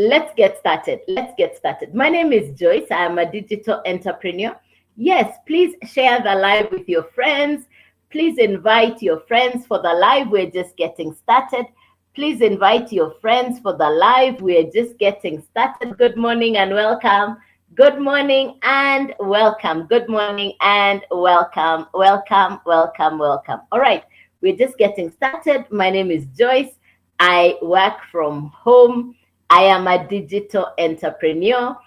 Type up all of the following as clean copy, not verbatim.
let's get started. Let's get started. My name is Joyce. I am a digital entrepreneur. Yes, please share the live with your friends. Please invite your friends for the live. We're just getting started. Please invite your friends for the live. We're just getting started. Good morning and welcome. Good morning and welcome. Good morning and welcome. Welcome, welcome, welcome. All right, we're just getting started. My name is Joyce. I work from home. I am a digital entrepreneur.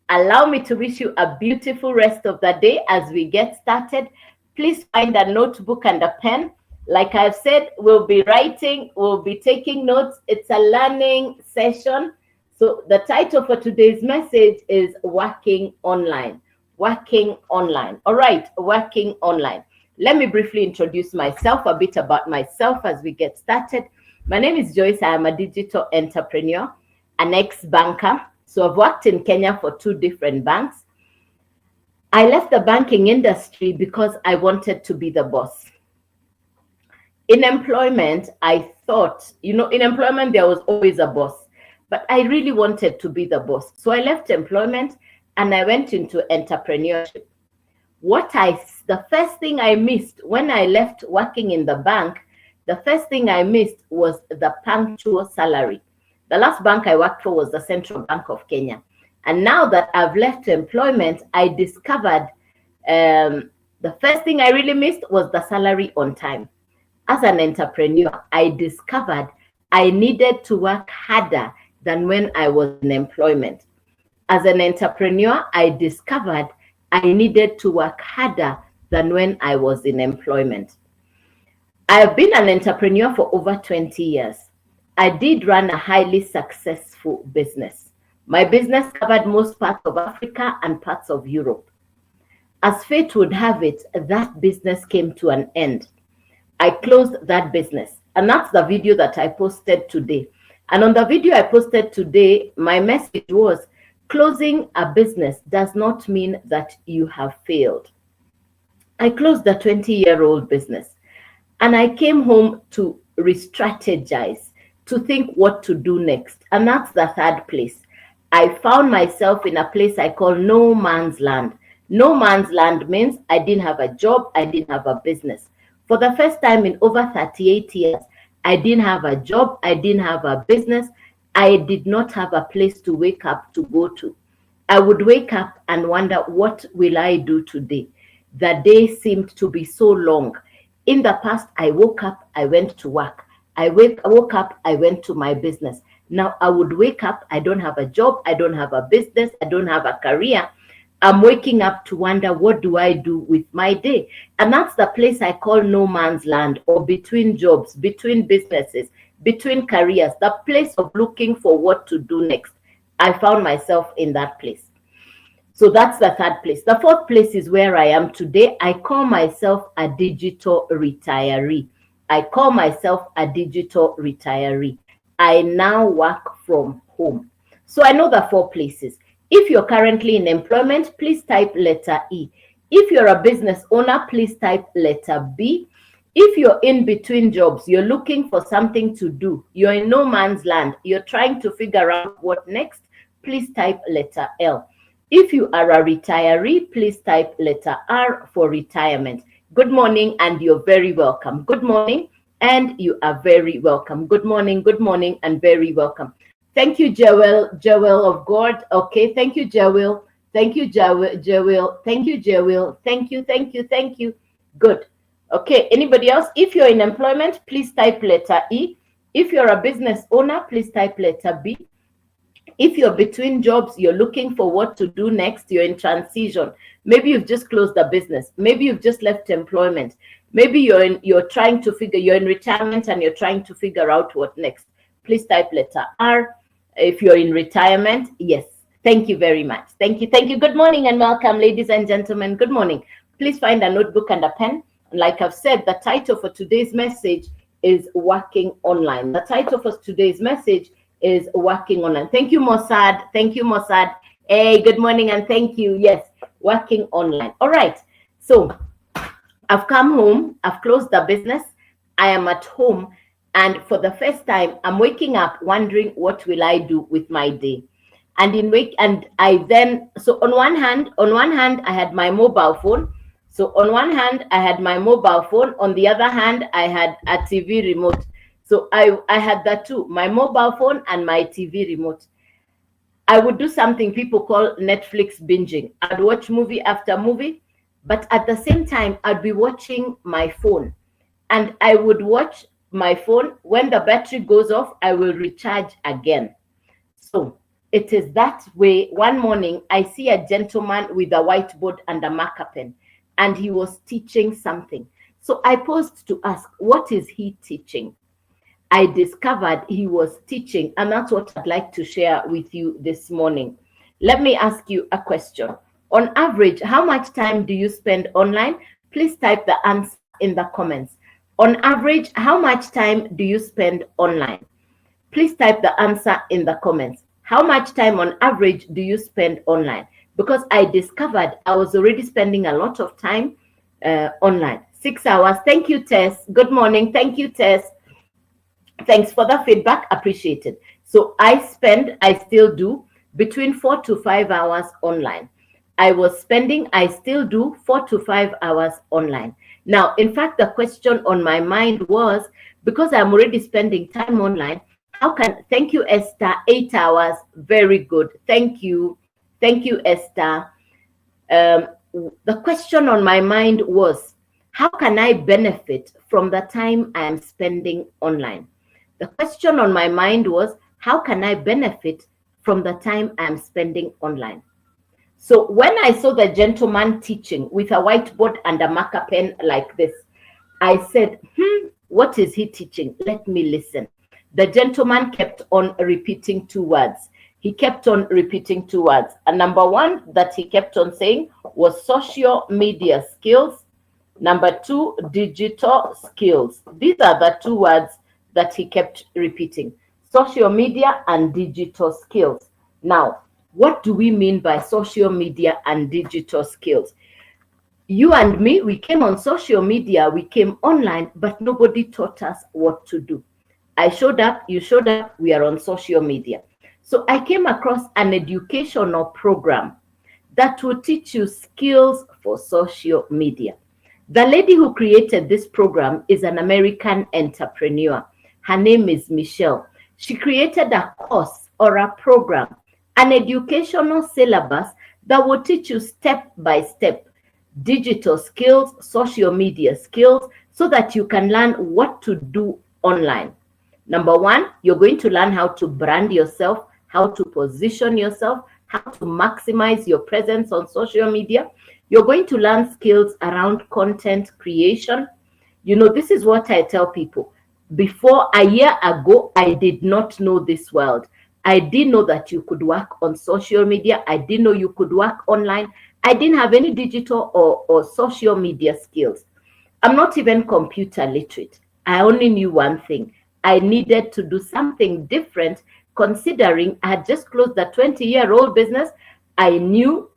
Allow me to wish you a beautiful rest of the day as we get started. Please find a notebook and a pen. Like I've said, we'll be writing, we'll be taking notes. It's a learning session. So the title for today's message is Working Online. Working Online. All right, working online. Let me briefly introduce myself, a bit about myself as we get started. My name is Joyce. I am a digital entrepreneur, an ex-banker. So I've worked in Kenya for 2 different banks. I left the banking industry because I wanted to be the boss. In employment, I thought, in employment, there was always a boss, but I really wanted to be the boss. So I left employment and I went into entrepreneurship. The first thing I missed when I left working in the bank, the first thing I missed was the punctual salary. The last bank I worked for was the Central Bank of Kenya. And now that I've left employment, I discovered the first thing I really missed was the salary on time. As an entrepreneur, I discovered I needed to work harder than when I was in employment. As an entrepreneur, I discovered I needed to work harder than when I was in employment. I've been an entrepreneur for over 20 years. I did run a highly successful business. My business covered most parts of Africa and parts of Europe. As fate would have it, that business came to an end. I closed that business, and that's the video that I posted today. And on the video I posted today, my message was, closing a business does not mean that you have failed. I closed a 20-year-old business, and I came home to re-strategize, to think what to do next. And that's the third place. I found myself in a place I call no man's land. No man's land means I didn't have a job, I didn't have a business. For the first time in over 38 years, I didn't have a job, I didn't have a business, I did not have a place to wake up to go to. I would wake up and wonder, what will I do today? The day seemed to be so long. In the past, I woke up, I went to work. I woke up, I went to my business. Now I would wake up, I don't have a job, I don't have a business, I don't have a career. I'm waking up to wonder, what do I do with my day? And that's the place I call no man's land, or between jobs, between businesses, between careers, the place of looking for what to do next. I found myself in that place. So that's the third place. The fourth place is where I am today. I call myself a digital retiree. I call myself a digital retiree. I now work from home. So I know the 4 places. If you're currently in employment, please type letter E. If you're a business owner, please type letter B. If you're in between jobs, you're looking for something to do, you're in no man's land, you're trying to figure out what next, please type letter L. If you are a retiree, please type letter R for retirement. Good morning and you're very welcome. Good morning and you are very welcome. Good morning and very welcome. Thank you, Joel of God. Okay, thank you, Joel. Thank you, Joel. Thank you, Joel. Thank you. Good. Okay, anybody else? If you're in employment, please type letter E. If you're a business owner, please type letter B. If you're between jobs, you're looking for what to do next, you're in transition. Maybe you've just closed the business. Maybe you've just left employment. Maybe you're in retirement and you're trying to figure out what next. Please type letter R. If you're in retirement, yes. Thank you very much. Thank you. Good morning and welcome, ladies and gentlemen. Good morning. Please find a notebook and a pen. Like I've said, the title for today's message is Working Online. The title for today's message is Working Online. Thank you, Mossad. Hey, good morning and thank you. Yes, Working Online. All right. So I've come home. I've closed the business. I am at home And for the first time, I'm waking up wondering what will I do with my day. And in wake and I then so on one hand I had my mobile phone. So on one hand I had my mobile phone, on the other hand I had a TV remote. So I had that too, my mobile phone and my TV remote. I would do something people call Netflix binging. I'd watch movie after movie, but at the same time I'd be watching my phone, and I would watch my phone. When the battery goes off, I will recharge again. So it is that way. One morning, I see a gentleman with a whiteboard and a marker pen, and he was teaching something. So I paused to ask, what is he teaching? I discovered he was teaching, and that's what I'd like to share with you this morning. Let me ask you a question. On average, how much time do you spend online? Please type the answer in the comments. On average, how much time do you spend online? Please type the answer in the comments. How much time on average do you spend online? Because I discovered I was already spending a lot of time online. 6 hours. Thank you, Tess. Good morning. Thank you, Tess. Thanks for the feedback. Appreciated. So I still do between 4 to 5 hours online. I still do 4 to 5 hours online. Now, in fact, the question on my mind was, because I'm already spending time online, thank you, Esther, 8 hours. Very good. Thank you. Thank you, Esther. The question on my mind was, how can I benefit from the time I am spending online? The question on my mind was, how can I benefit from the time I'm spending online? So when I saw the gentleman teaching with a whiteboard and a marker pen like this, I said, what is he teaching? Let me listen. The gentleman kept on repeating two words. He kept on repeating two words. And number one that he kept on saying was social media skills. Number two, digital skills. These are the two words that he kept repeating: social media and digital skills. Now, what do we mean by social media and digital skills? You and me, we came on social media, we came online, but nobody taught us what to do. I showed up, you showed up, we are on social media. So I came across an educational program that will teach you skills for social media. The lady who created this program is an American entrepreneur. Her name is Michelle. She created a course or a program, an educational syllabus that will teach you step by step digital skills, social media skills, so that you can learn what to do online. Number one, you're going to learn how to brand yourself, how to position yourself, how to maximize your presence on social media. You're going to learn skills around content creation. You know, this is what I tell people. Before a year ago, I did not know this world. I didn't know that you could work on social media. I didn't know you could work online. I didn't have any digital or social media skills. I'm not even computer literate. I only knew one thing. I needed to do something different, considering I had just closed a 20-year-old business. I knew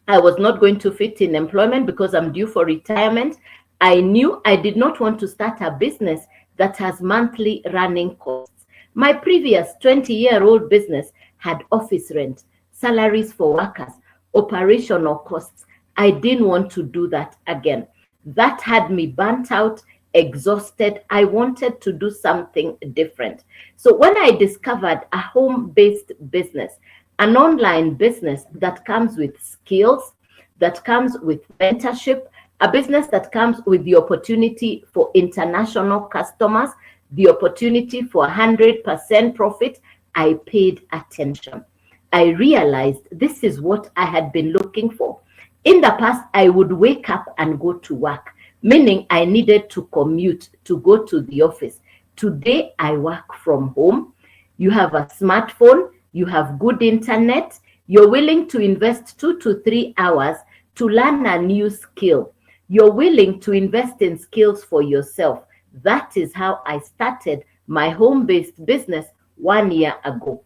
I was not going to fit in employment because I'm due for retirement. I knew I did not want to start a business that has monthly running costs. My previous 20-year-old business had office rent, salaries for workers, operational costs. I didn't want to do that again. That had me burnt out, exhausted. I wanted to do something different. So when I discovered a home-based business, an online business that comes with skills, that comes with mentorship, a business that comes with the opportunity for international customers, the opportunity for 100% profit, I paid attention. I realized this is what I had been looking for. In the past, I would wake up and go to work, meaning I needed to commute to go to the office. Today, I work from home. You have a smartphone, you have good internet, you're willing to invest 2 to 3 hours to learn a new skill. You're willing to invest in skills for yourself. That is how I started my home-based business 1 year ago.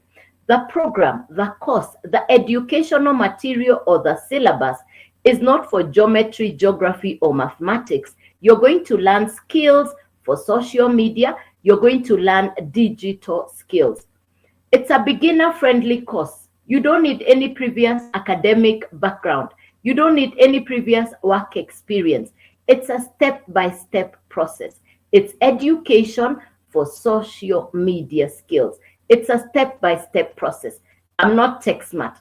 The program, the course, the educational material or the syllabus is not for geometry, geography, or mathematics. You're going to learn skills for social media. you're going to learn digital skills. It's a beginner-friendly course. You don't need any previous academic background. You don't need any previous work experience. It's a step-by-step process. It's education for social media skills. It's a step-by-step process. I'm not tech smart.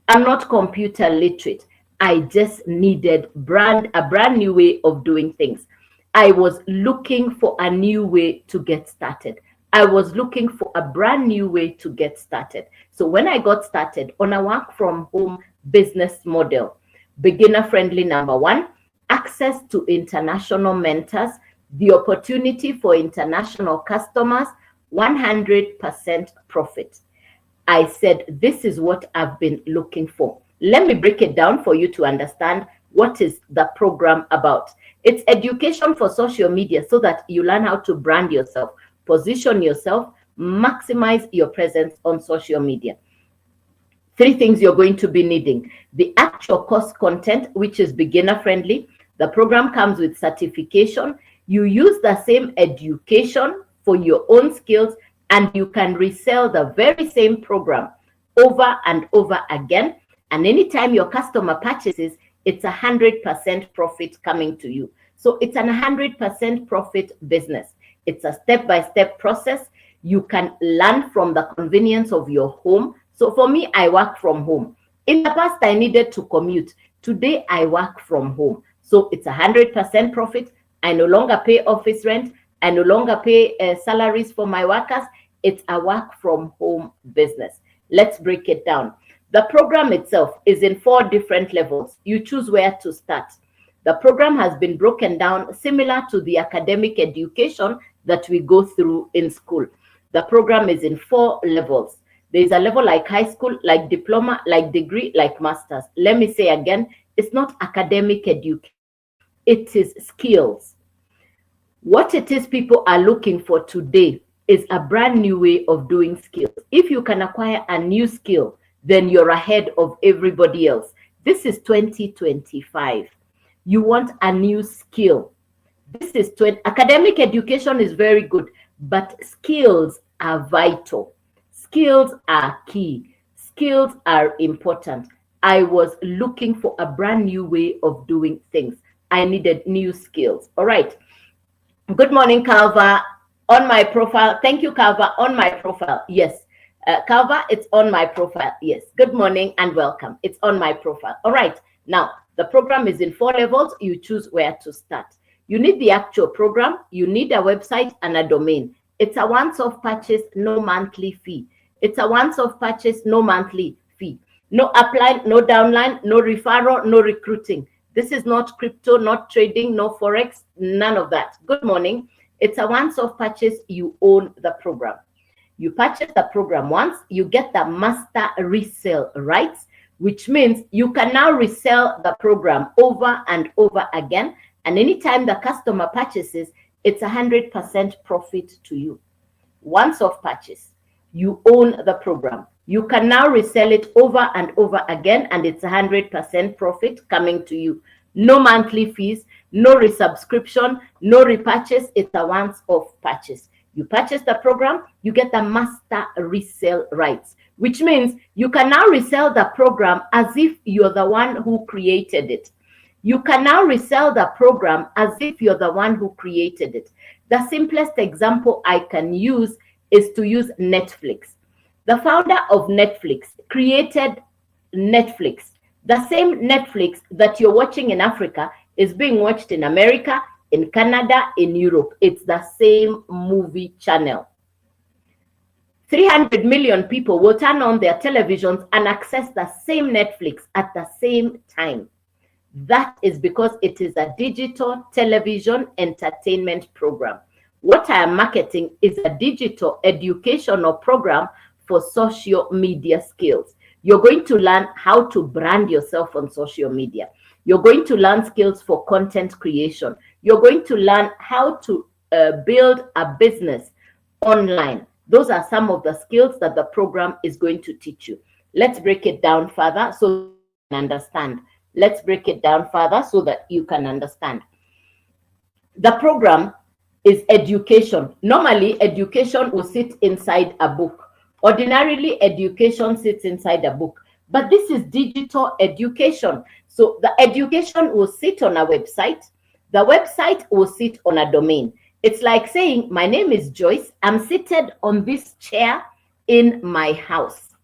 I'm not computer literate. I just needed a brand new way of doing things. I was looking for a new way to get started. I was looking for a brand new way to get started. So when I got started on a work from home business model, beginner friendly, number one, access to international mentors, the opportunity for international customers, 100% profit. I said, this is what I've been looking for. Let me break it down for you to understand what is the program about. It's education for social media so that you learn how to brand yourself, position yourself, maximize your presence on social media. 3 things you're going to be needing: the actual course content, which is beginner friendly. The program comes with certification. You use the same education for your own skills, and you can resell the very same program over and over again. And anytime your customer purchases, it's 100% profit coming to you. So it's an 100% profit business. It's a step-by-step process. You can learn from the convenience of your home. So for me, I work from home. In the past, I needed to commute. Today, I work from home. So it's 100% profit. I no longer pay office rent. I no longer pay salaries for my workers. It's a work from home business. Let's break it down. The program itself is in 4 different levels. You choose where to start. The program has been broken down similar to the academic education that we go through in school. The program is in 4 levels. There's a level like high school, like diploma, like degree, like master's. Let me say again, it's not academic education. It is skills. What it is people are looking for today is a brand new way of doing skills. If you can acquire a new skill, then you're ahead of everybody else. This is 2025. You want a new skill. This is academic education is very good, but skills are vital. Skills are key. Skills are important. I was looking for a brand new way of doing things. I needed new skills. All right. Good morning, Calva. On my profile. Thank you, Calva. On my profile. Yes. Calva, it's on my profile. Yes. Good morning and welcome. It's on my profile. All right. Now, the program is in 4 levels. You choose where to start. You need the actual program. You need a website and a domain. It's a once-off purchase, no monthly fee. It's a once-off purchase, no monthly fee. No upline, no downline, no referral, no recruiting. This is not crypto, not trading, no forex, none of that. Good morning. It's a once-off purchase. You own the program. You purchase the program once, you get the master resale rights, which means you can now resell the program over and over again. And anytime the customer purchases, it's 100% profit to you. Once-off purchase. You own the program. You can now resell it over and over again, and it's 100% profit coming to you. No monthly fees, no resubscription, no repurchase. It's a once-off purchase. You purchase the program, you get the master resale rights, which means you can now resell the program as if you're the one who created it. You can now resell the program as if you're the one who created it. The simplest example I can use is to use Netflix. The founder of Netflix created Netflix. The same Netflix that you're watching in Africa is being watched in America, in Canada, in Europe. It's the same movie channel. 300 million people will turn on their televisions and access the same Netflix at the same time. That is because it is a digital television entertainment program. What I am marketing is a digital educational program for social media skills. You're going to learn how to brand yourself on social media. You're going to learn skills for content creation. You're going to learn how to build a business online. Those are some of the skills that the program is going to teach you. Let's break it down further so you can understand. Let's break it down further so that you can understand. The program is education. Normally, education will sit inside a book. Ordinarily, education sits inside a book, but this is digital education. So the education will sit on a website. The website will sit on a domain. It's like saying, my name is Joyce. I'm seated on this chair in my house.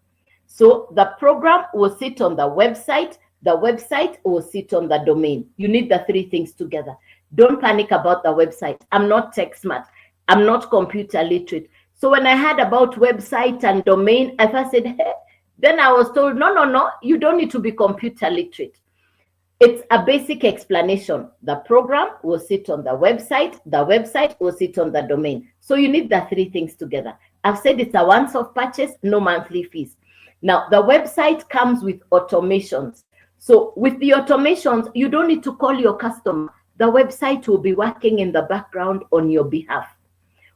So the program will sit on the website. The website will sit on the domain. You need the three things together. Don't panic about the website. I'm not tech smart. I'm not computer literate. So when I heard about website and domain, I first said, hey. Then I was told, no, you don't need to be computer literate. It's a basic explanation. The program will sit on the website will sit on the domain. So you need the three things together. I've said it's a once-off purchase, no monthly fees. Now, the website comes with automations. So with the automations, you don't need to call your customer. The website will be working in the background on your behalf.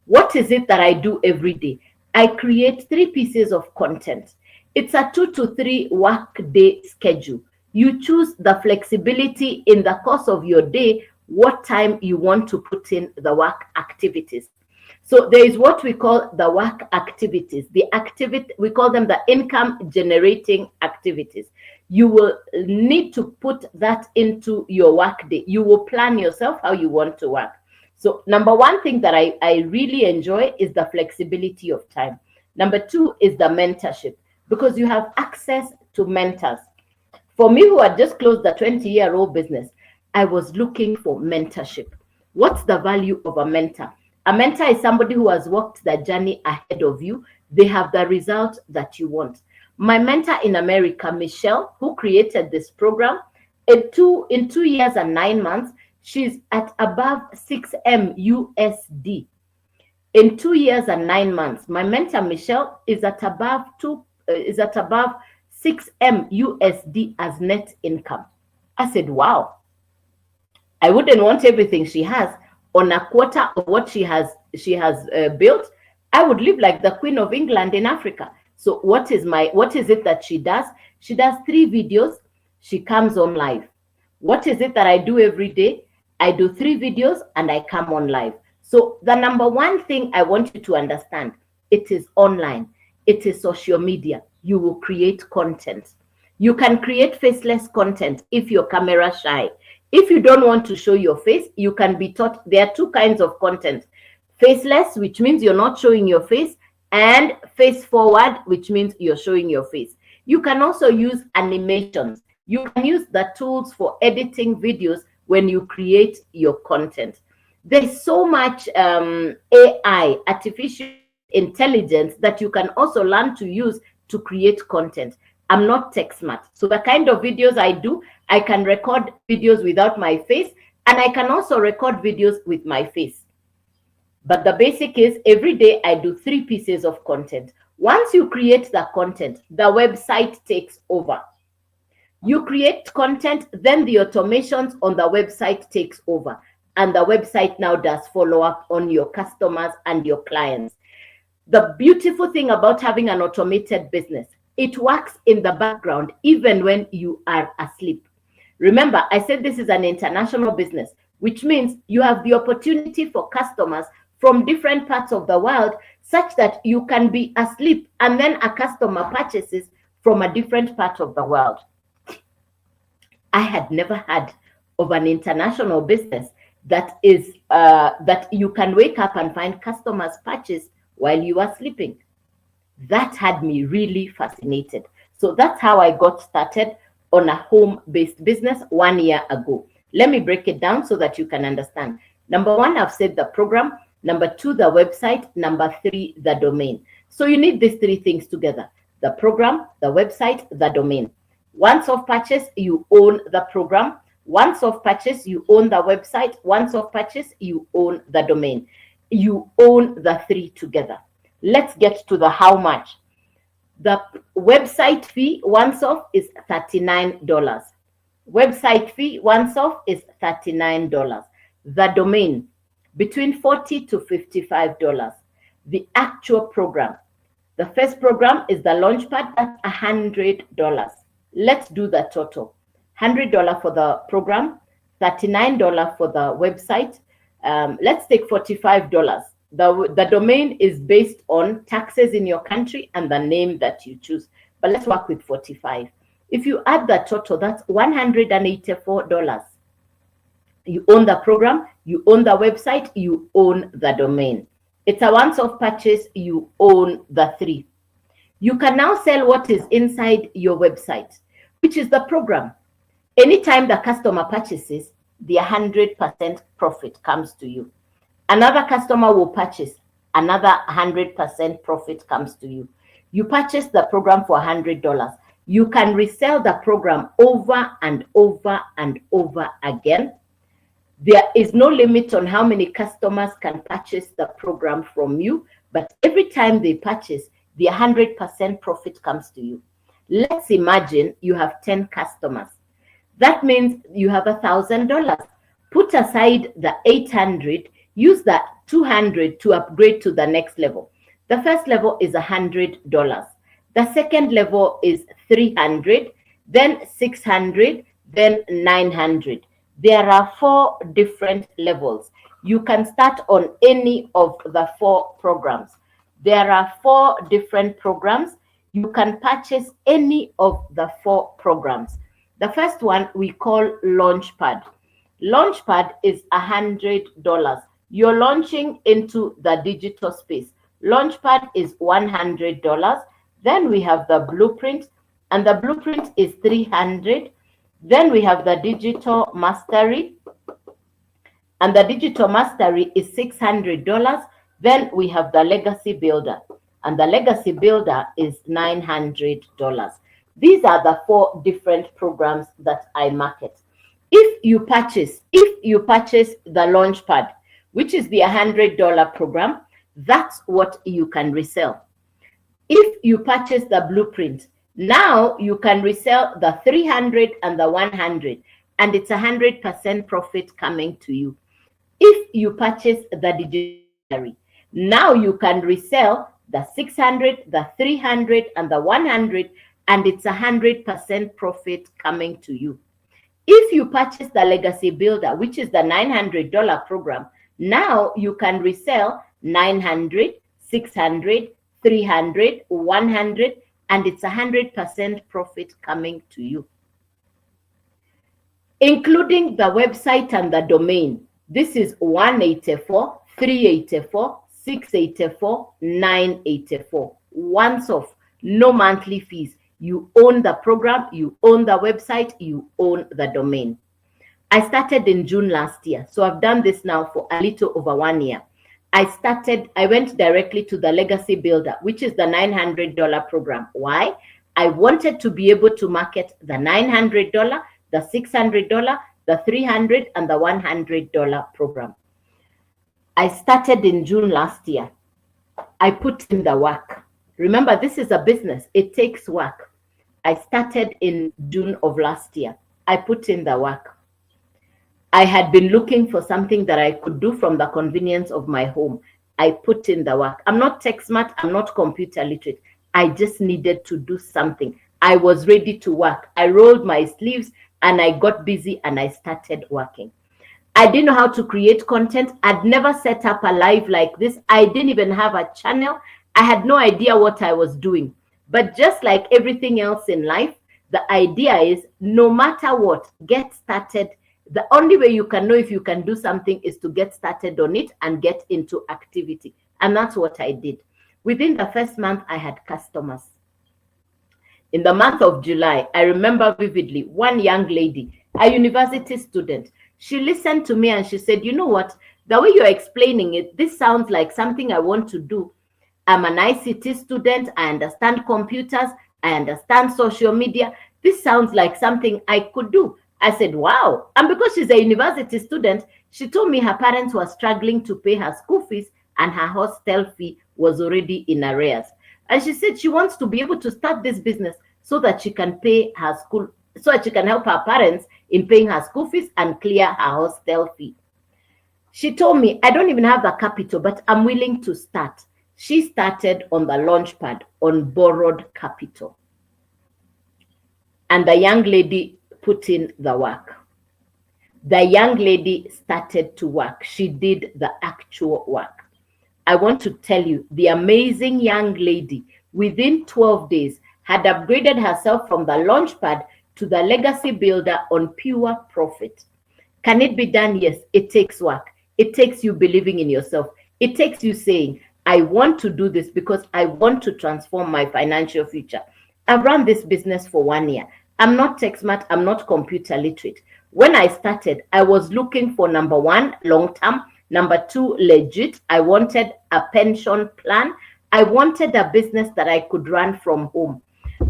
What is it that I do every day? I create 3 pieces of content. It's a 2 to 3 work day schedule. You choose the flexibility in the course of your day, what time you want to put in the work activities. So there is what we call the work activities. We call them the income generating activities. You will need to put that into your work day. You will plan yourself how you want to work. So number one thing that I really enjoy is the flexibility of time. Number 2 is the mentorship, because you have access to mentors. For me, who had just closed the 20-year-old business, I was looking for mentorship. What's the value of a mentor? A mentor is somebody who has walked the journey ahead of you. They have the result that you want. My mentor in America, Michelle, who created this program, in 2 years and 9 months, she's at above 6M USD. In 2 years and 9 months, my mentor, Michelle, is at above 6M USD as net income. I said, wow, I wouldn't want everything she has on a quarter of what she has built. I would live like the Queen of England in Africa. So what is it that she does? She does 3 videos. She comes on live. What is it that I do every day? I do 3 videos and I come on live. So the number one thing I want you to understand, it is online. It is social media. You will create content. You can create faceless content if you're camera shy. If you don't want to show your face, you can be taught. There are 2 kinds of content. Faceless, which means you're not showing your face, and face forward, which means you're showing your face. You can also use animations. You can use the tools for editing videos when you create your content. There's so much AI, artificial intelligence, that you can also learn to use to create content. I'm not tech smart. So the kind of videos I do, I can record videos without my face, and I can also record videos with my face. But the basic is every day I do 3 pieces of content. Once you create the content, the website takes over. You create content, then the automations on the website takes over. And the website now does follow up on your customers and your clients. The beautiful thing about having an automated business, it works in the background even when you are asleep. Remember, I said this is an international business, which means you have the opportunity for customers from different parts of the world, such that you can be asleep and then a customer purchases from a different part of the world. I had never heard of an international business that is that you can wake up and find customers purchase while you are sleeping. That had me really fascinated. So that's how I got started on a home-based business 1 year ago. Let me break it down so that you can understand. Number 1, I've said the program. Number 2, the website. Number 3, the domain. So you need these 3 things together: the program, the website, the domain. Once off purchase, you own the program. Once off purchase, you own the website. Once off purchase, you own the domain. You own the 3 together. Let's get to the how much. The website fee once off is $39. Website fee once off is $39. The domain, between $40 to $55. The actual program, the first program is the Launchpad, that's $100. Let's do the total. $100 for the program, $39 for the website, let's take $45. The domain is based on taxes in your country and the name that you choose. But let's work with 45. If you add the total, that's $184. You own the program, you own the website, you own the domain. It's a once-off purchase, you own the three. You can now sell what is inside your website, which is the program. Anytime the customer purchases, the 100% profit comes to you. Another customer will purchase, another 100% profit comes to you. You purchase the program for $100. You can resell the program over and over and over again. There is no limit on how many customers can purchase the program from you, but every time they purchase, the 100% profit comes to you. Let's imagine you have 10 customers. That means you have $1,000. Put aside the 800, use that 200 to upgrade to the next level. The first level is $100. The second level is 300, then 600, then 900. There are 4 different levels. You can start on any of the 4 programs. There are 4 different programs. You can purchase any of the 4 programs. The first one we call Launchpad. Launchpad is $100. You're launching into the digital space. Launchpad is $100. Then we have the Blueprint, and the Blueprint is $300. Then we have the Digital Mastery, and the Digital Mastery is $600. Then we have the Legacy Builder, and the Legacy Builder is $900. These are the 4 different programs that I market. If you purchase the Launchpad, which is the $100 program, that's what you can resell. If you purchase the Blueprint, now you can resell the 300 and the 100, and it's 100% profit coming to you. If you purchase the Digital, now you can resell the 600, the 300, and the 100, and it's 100% profit coming to you. If you purchase the Legacy Builder, which is the $900 program, now you can resell 900, 600, 300, 100, and it's 100% profit coming to you. Including the website and the domain, this is $184, $384, $684, $984. Once off, no monthly fees. You own the program, you own the website, you own the domain. I started in June last year, so I've done this now for a little over 1 year. I went directly to the Legacy Builder, which is the $900 program. Why? I wanted to be able to market the $900, the $600, the $300, and the $100 program. I started in June last year. I put in the work. Remember, this is a business. It takes work. I started in June of last year. I put in the work. I had been looking for something that I could do from the convenience of my home. I put in the work. I'm not tech smart. I'm not computer literate. I just needed to do something. I was ready to work. I rolled my sleeves and I got busy and I started working. I didn't know how to create content. I'd never set up a live like this. I didn't even have a channel. I had no idea what I was doing. But just like everything else in life, the idea is no matter what, get started. The only way you can know if you can do something is to get started on it and get into activity. And that's what I did. Within the first month, I had customers. In the month of July, I remember vividly, one young lady, a university student, she listened to me and she said, you know what, the way you're explaining it, this sounds like something I want to do. I'm an ICT student. I understand computers. I understand social media. This sounds like something I could do. I said, wow. And because she's a university student, she told me her parents were struggling to pay her school fees and her hostel fee was already in arrears. And she said she wants to be able to start this business so that she can pay her school, so that she can help her parents in paying her school fees and clear her hostel fee. She told me, I don't even have the capital, but I'm willing to start. She started on the Launchpad on borrowed capital. And the young lady put in the work. The young lady started to work. She did the actual work. I want to tell you, the amazing young lady within 12 days had upgraded herself from the launchpad to the legacy builder on pure profit. Can it be done? Yes, it takes work. It takes you believing in yourself. It takes you saying, I want to do this because I want to transform my financial future. I've run this business for 1 year. I'm not tech smart. I'm not computer literate. When I started, I was looking for number one, long term. Number two, legit. I wanted a pension plan. I wanted a business that I could run from home.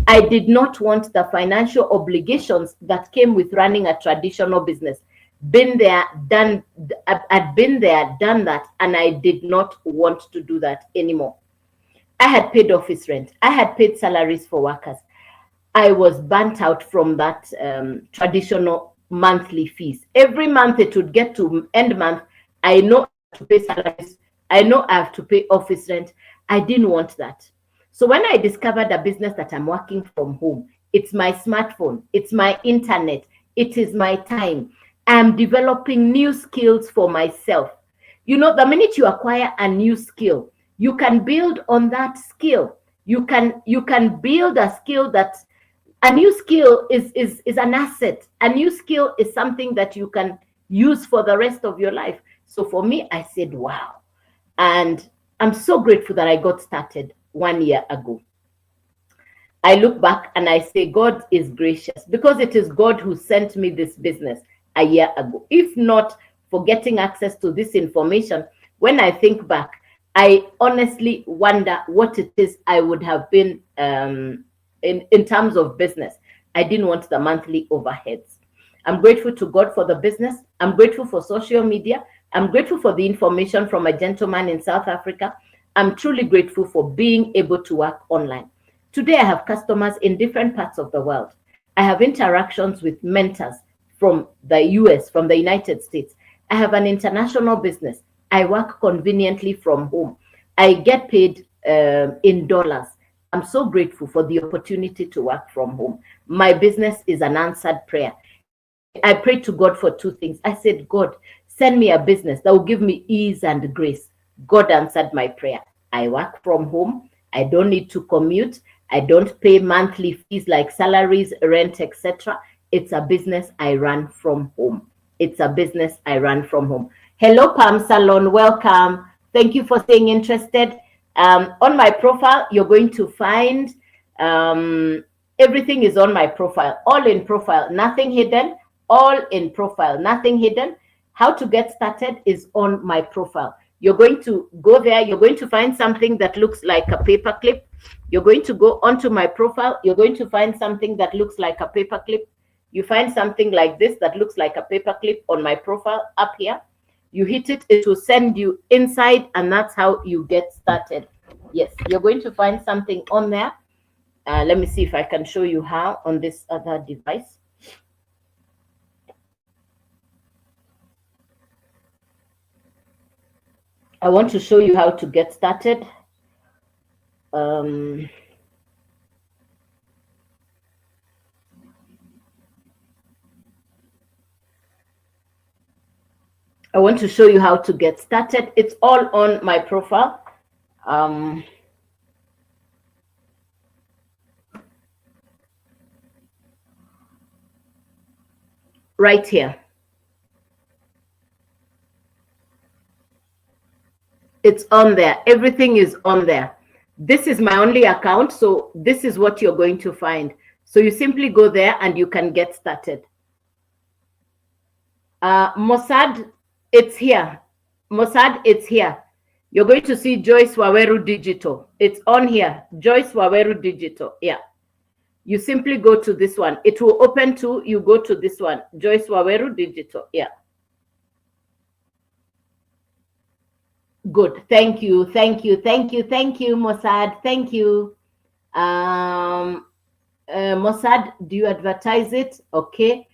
I did not want the financial obligations that came with running a traditional business. Been there, done. I'd been there, done that, and I did not want to do that anymore. I had paid office rent. I had paid salaries for workers. I was burnt out from that traditional monthly fees. Every month it would get to end month. I know I have to pay salaries. I know I have to pay office rent. I didn't want that. So when I discovered a business that I'm working from home, it's my smartphone, it's my internet, it is my time. I'm developing new skills for myself. You know, the minute you acquire a new skill, you can build on that skill. You can build a skill that a new skill is an asset. A new skill is something that you can use for the rest of your life. So for me, I said, wow. And I'm so grateful that I got started 1 year ago. I look back and I say, God is gracious because it is God who sent me this business a year ago. If not for getting access to this information, when I think back, I honestly wonder what it is I would have been in terms of business. I didn't want the monthly overheads. I'm grateful to God for the business. I'm grateful for social media. I'm grateful for the information from a gentleman in South Africa. I'm truly grateful for being able to work online. Today, I have customers in different parts of the world. I have interactions with mentors from the US, from the United States. I have an international business. I work conveniently from home. I get paid in dollars. I'm so grateful for the opportunity to work from home. My business is an answered prayer. I prayed to God for two things. I said, God, send me a business that will give me ease and grace. God answered my prayer. I work from home. I don't need to commute. I don't pay monthly fees like salaries, rent, etc. It's a business I run from home. It's a business I run from home. Hello, Palm Salon. Welcome. Thank you for staying interested. On my profile, you're going to find everything is on my profile, all in profile, nothing hidden, all in profile, nothing hidden. How to get started is on my profile. You're going to go there. You're going to find something that looks like a paperclip. You're going to go onto my profile. You're going to find something that looks like a paperclip. You find something like this that looks like a paperclip on my profile up here. You hit it, it will send you inside, and that's how you get started. Yes, you're going to find something on there. Let me see if I can show you how on this other device. I want to show you how to get started. I want to show you how to get started. It's all on my profile. Right here. It's on there. Everything is on there. This is my only account, so this is what you're going to find. So you simply go there and you can get started. Mossad, it's here. Mossad, it's here. You're going to see Joyce Waweru Digital. It's on here. Joyce Waweru Digital. Yeah. You simply go to this one. It will open to, you go to this one. Joyce Waweru Digital. Yeah. Good. Thank you. Thank you. Thank you. Thank you, Mossad. Thank you. Mossad, do you advertise it? Okay.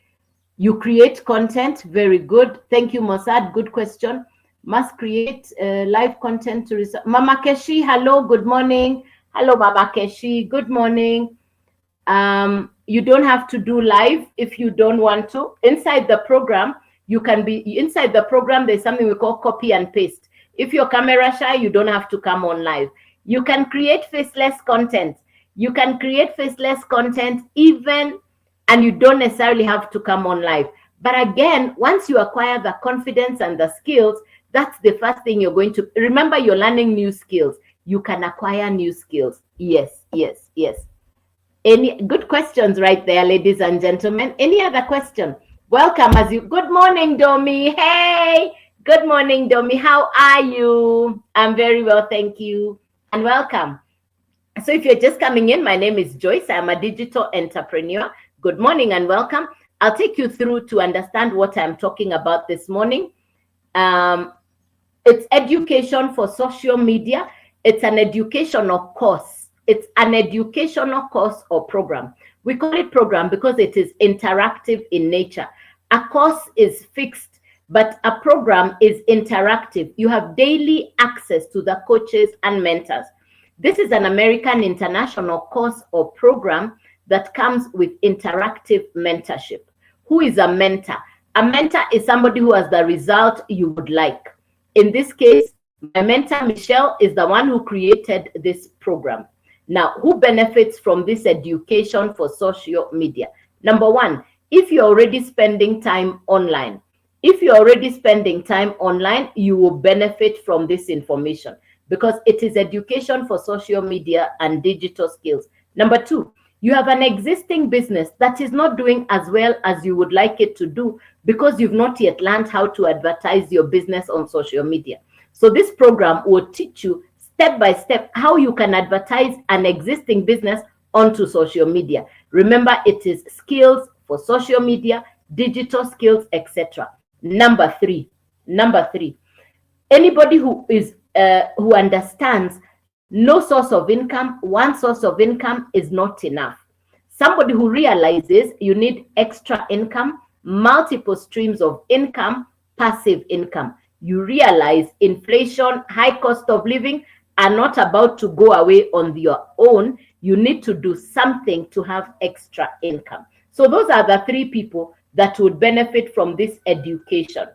You create content. Very good. Thank you, Mossad. Good question. Must create live content to research. Mama Keshi, hello. Good morning. Hello, Mama Keshi. Good morning. You don't have to do live if you don't want to. Inside the program, You can be inside the program. There's something we call copy and paste. If you're camera shy, you don't have to come on live. You can create faceless content. You can create faceless content even, and you don't necessarily have to come on live. But again, once you acquire the confidence and the skills, that's the first thing you're going to remember. You're learning new skills. You can acquire new skills. Yes, yes, yes. Any good questions right there, ladies and gentlemen? Any other question? Welcome as you. Good morning, Domi. Hey, good morning, Domi. How are you? I'm very well, thank you, and welcome. So if you're just coming in, my name is Joyce. I'm a digital entrepreneur. Good morning and welcome. I'll take you through to understand what I'm talking about this morning. It's education for social media. It's an educational course. It's an educational course or program. We call it program because it is interactive in nature. A course is fixed, but a program is interactive. You have daily access to the coaches and mentors. This is an American international course or program that comes with interactive mentorship. Who is a mentor? A mentor is somebody who has the result you would like. In this case, my mentor, Michelle, is the one who created this program. Now, who benefits from this education for social media? Number one, if you're already spending time online, you will benefit from this information because it is education for social media and digital skills. Number two, you have an existing business that is not doing as well as you would like it to do because you've not yet learned how to advertise your business on social media. So this program will teach you step by step how you can advertise an existing business onto social media. Remember, it is skills for social media, digital skills, etc. Number three, anybody who understands no source of income, one source of income is not enough. Somebody who realizes you need extra income, multiple streams of income, passive income. You realize inflation, high cost of living are not about to go away on your own. You need to do something to have extra income. So those are the three people that would benefit from this education.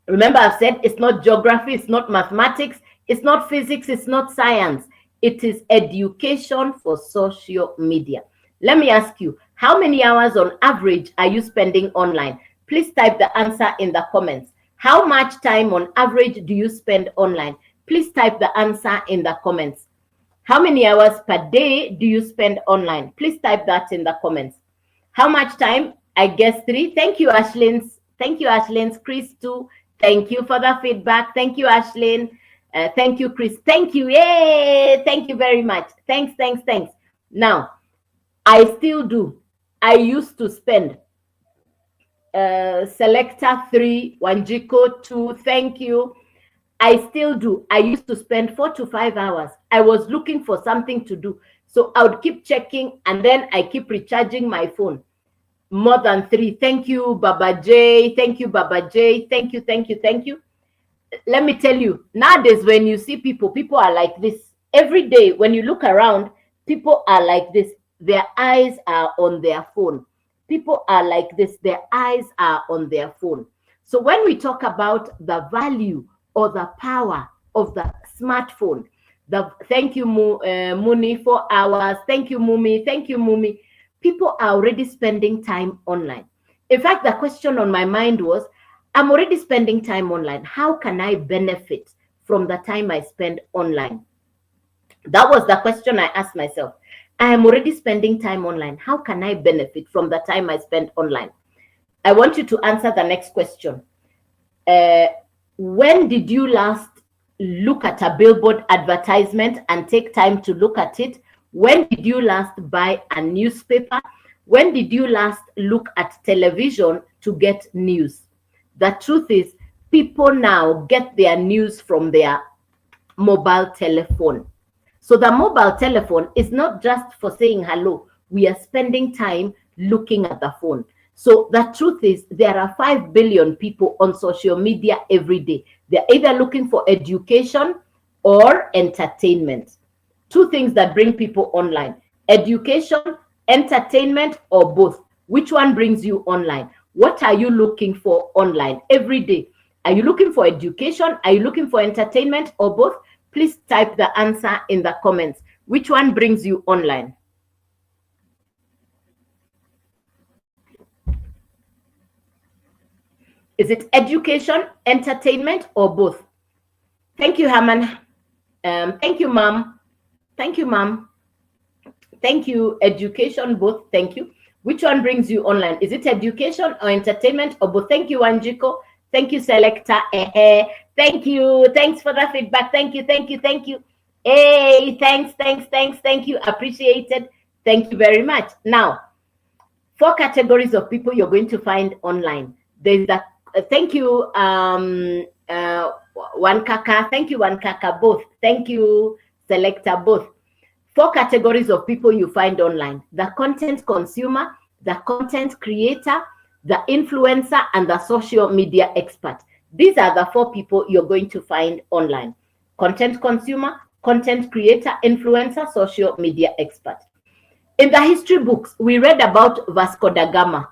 Remember, I've said it's not geography, it's not mathematics, it's not physics, it's not science. It is education for social media. Let me ask you, how many hours on average are you spending online? Please type the answer in the comments. How much time on average do you spend online? Please type the answer in the comments. How many hours per day do you spend online? Please type that in the comments. How much time? I guess 3. Thank you, Ashlyn. Thank you, Ashlyn. Chris, too. Thank you for the feedback. Thank you, Ashlyn. Thank you, Chris. Thank you. Yay! Thank you very much. Thanks. Now, I still do. I used to spend Selector 3, Wanjiko 2. Thank you. I still do. I used to spend 4 to 5 hours. I was looking for something to do. So I would keep checking and then I keep recharging my phone. More than 3. Thank you, Baba J. Thank you, Baba J. Thank you. Let me tell you, nowadays when you see people are like this. Every day when you look around, people are like this. Their eyes are on their phone. People are like this. Their eyes are on their phone. So when we talk about the value or the power of the smartphone, thank you, Muni, 4 hours. Thank you, Mumi. Thank you, Mumi. People are already spending time online. In fact, the question on my mind was, I'm already spending time online. How can I benefit from the time I spend online? That was the question I asked myself. I am already spending time online. How can I benefit from the time I spend online? I want you to answer the next question. When did you last look at a billboard advertisement and take time to look at it? When did you last buy a newspaper? When did you last look at television to get news? The truth is, people now get their news from their mobile telephone. So the mobile telephone is not just for saying hello. We are spending time looking at the phone. So the truth is, there are 5 billion people on social media every day. They're either looking for education or entertainment. 2 things that bring people online: education, entertainment, or both. Which one brings you online? What are you looking for online every day? Are you looking for education? Are you looking for entertainment, or both? Please type the answer in the comments. Which one brings you online? Is it education, entertainment, or both? Thank you, Herman. Thank you, ma'am. Thank you, ma'am. Thank you, education, both. Thank you. Which one brings you online? Is it education or entertainment, or both? Thank you, Anjiko. Thank you, Selector. Thank you. Thanks for the feedback. Thank you. Thank you. Thank you. Hey, thanks. Thank you. Appreciated. Thank you very much. Now, 4 categories of people you're going to find online. There's that. Thank you, Wankaka. Thank you, Wankaka. Both. Thank you, Selector. Both. 4 categories of people you find online: the content consumer, the content creator, the influencer, and the social media expert. These are the 4 people you're going to find online: content consumer, content creator, influencer, social media expert. In the history books, we read about Vasco da Gama,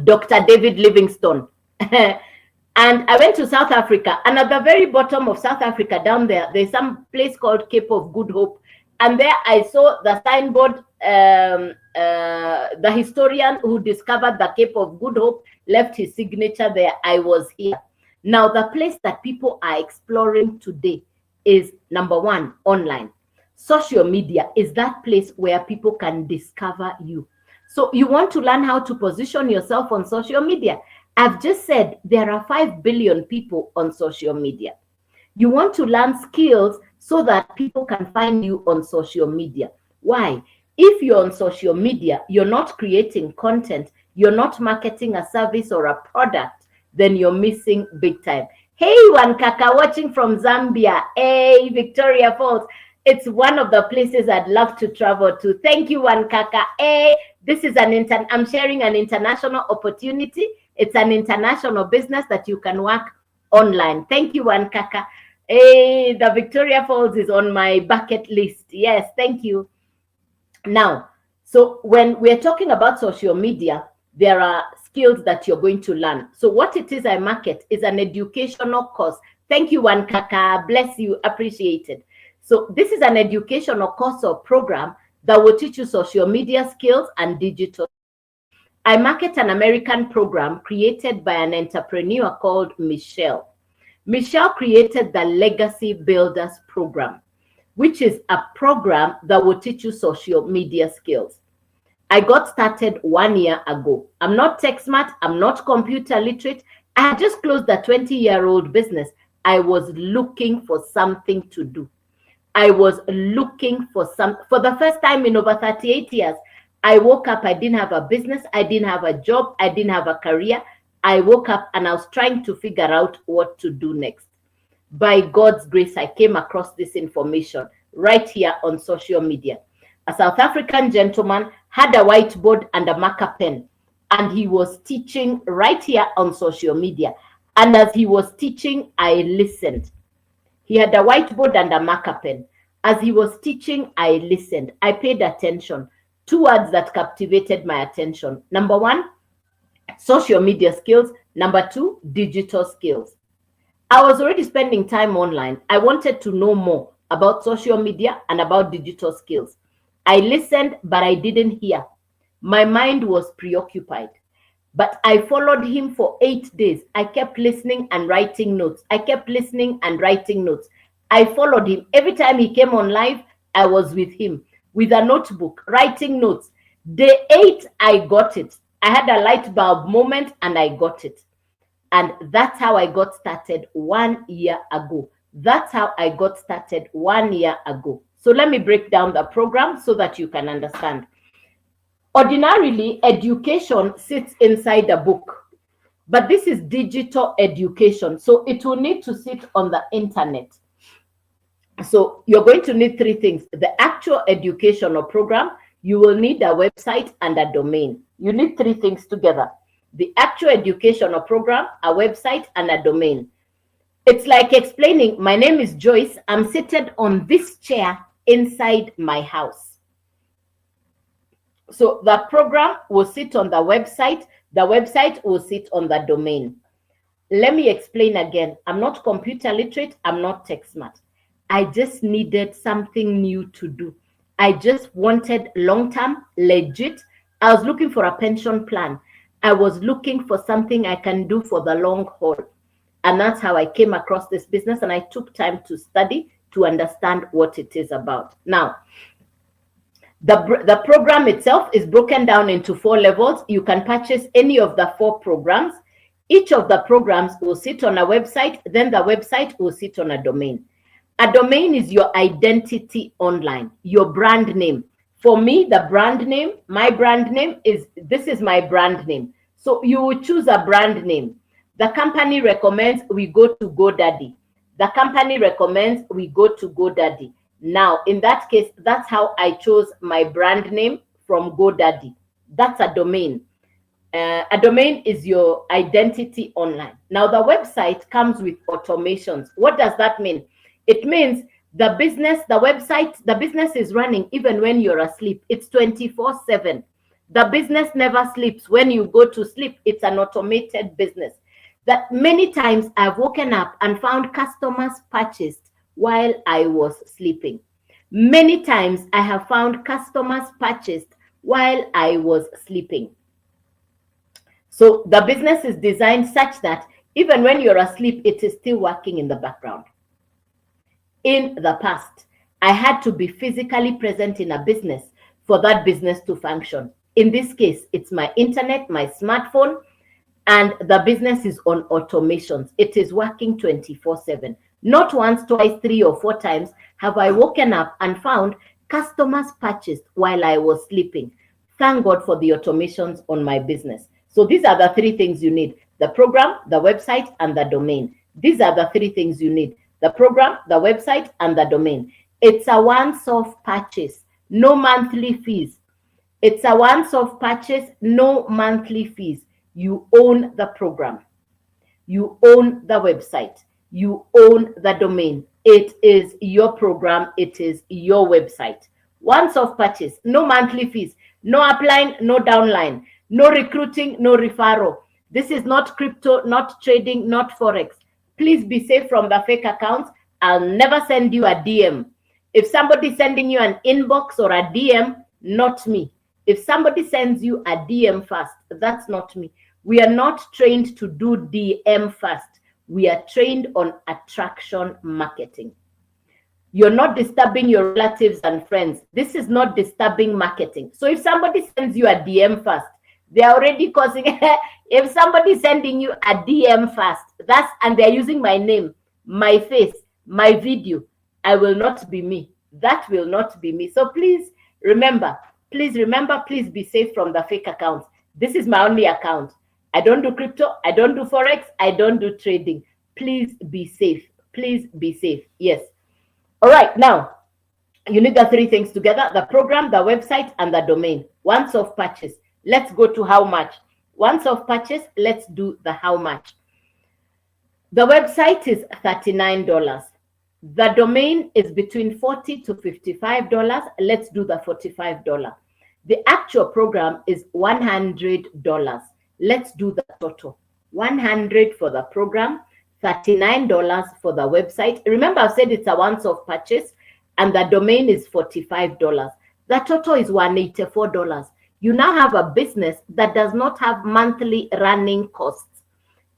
Dr. David Livingstone. And I went to South Africa, and at the very bottom of South Africa, down there, there's some place called Cape of Good Hope. And there I saw the signboard, the historian who discovered the Cape of Good Hope left his signature there. I was here. Now, the place that people are exploring today is, number 1, online. Social media is that place where people can discover you. So you want to learn how to position yourself on social media. I've just said there are 5 billion people on social media. You want to learn skills so that people can find you on social media. Why? If you're on social media, you're not creating content, you're not marketing a service or a product, then you're missing big time. Hey, Wankaka, watching from Zambia. Hey, Victoria Falls. It's one of the places I'd love to travel to. Thank you, Wankaka. Hey, this is I'm sharing an international opportunity. It's an international business that you can work online. Thank you, Wankaka. Hey, the Victoria Falls is on my bucket list. Yes, thank you. Now, so when we're talking about social media, there are skills that you're going to learn. So what it is I market is an educational course. Thank you, Wankaka. Bless you. Appreciate it. So this is an educational course or program that will teach you social media skills and digital. I market an American program created by an entrepreneur called Michelle. Michelle created the Legacy Builders Program, which is a program that will teach you social media skills. I got started 1 year ago. I'm not tech smart. I'm not computer literate. I had just closed a 20-year-old business. I was looking for something to do. I was looking for the first time in over 38 years. I woke up, I didn't have a business. I didn't have a job. I didn't have a career. I woke up and I was trying to figure out what to do next. By God's grace, I came across this information right here on social media. A South African gentleman had a whiteboard and a marker pen, and he was teaching right here on social media. And as he was teaching, I listened. He had a whiteboard and a marker pen. As he was teaching, I listened. I paid attention. 2 words that captivated my attention. Number 1, social media skills. Number 2, digital skills. I was already spending time online. I wanted to know more about social media and about digital skills. I listened, but I didn't hear. My mind was preoccupied. But I followed him for 8 days. I kept listening and writing notes. I kept listening and writing notes. I followed him. Every time he came on live, I was with him with a notebook, writing notes. Day 8, I got it. I had a light bulb moment and I got it. And that's how I got started 1 year ago. That's how I got started 1 year ago. So let me break down the program so that you can understand. Ordinarily, education sits inside a book, but this is digital education. So it will need to sit on the internet. So you're going to need 3 things. The actual educational program, you will need a website and a domain. You need 3 things together. The actual educational program, a website, and a domain. It's like explaining, my name is Joyce. I'm seated on this chair inside my house. So the program will sit on the website. The website will sit on the domain. Let me explain again. I'm not computer literate. I'm not tech smart. I just needed something new to do. I just wanted long-term, legit. I was looking for a pension plan. I was looking for something I can do for the long haul. And that's how I came across this business. And I took time to study to understand what it is about. Now, the program itself is broken down into 4 levels. You can purchase any of the 4 programs. Each of the programs will sit on a website, then the website will sit on a domain. A domain is your identity online, your brand name. For me, the brand name, my brand name this is my brand name. So you will choose a brand name. The company recommends we go to GoDaddy. The company recommends we go to GoDaddy. Now, in that case, that's how I chose my brand name from GoDaddy. That's a domain. A domain is your identity online. Now, the website comes with automations. What does that mean? It means the business is running even when you're asleep. It's 24/7. The business never sleeps. When you go to sleep, it's an automated business. That many times I've woken up and found customers purchased while I was sleeping. Many times I have found customers purchased while I was sleeping. So the business is designed such that even when you're asleep, it is still working in the background. In the past, I had to be physically present in a business for that business to function. In this case, it's my internet, my smartphone, and the business is on automations. It is working 24/7. Not once, twice, 3 or 4 times have I woken up and found customers purchased while I was sleeping. Thank God for the automations on my business. So these are the 3 things you need: the program, the website, and the domain. These are the 3 things you need: the program, the website, and the domain. It's a once-off purchase, no monthly fees. It's a once-off purchase, no monthly fees. You own the program. You own the website. You own the domain. It is your program. It is your website. Once-off purchase, no monthly fees, no upline, no downline, no recruiting, no referral. This is not crypto, not trading, not Forex. Please be safe from the fake accounts. I'll never send you a DM. If somebody's sending you an inbox or a DM, not me. If somebody sends you a DM first, that's not me. We are not trained to do DM first. We are trained on attraction marketing. You're not disturbing your relatives and friends. This is not disturbing marketing. So if somebody sends you a DM first, they're already causing. If somebody's sending you a DM first, and they're using my name, my face, my video, I will not be me. That will not be me. So please remember, please be safe from the fake accounts. This is my only account. I don't do crypto. I don't do Forex. I don't do trading. Please be safe. Please be safe. Yes. All right. Now, you need the 3 things together: the program, the website, and the domain. Once off purchase. Let's go to how much. Once off purchase, let's do the how much. The website is $39. The domain is between $40 to $55. Let's do the $45. The actual program is $100. Let's do the total. $100 for the program, $39 for the website. Remember, I said it's a once-off purchase, and the domain is $45. The total is $184. You now have a business that does not have monthly running costs.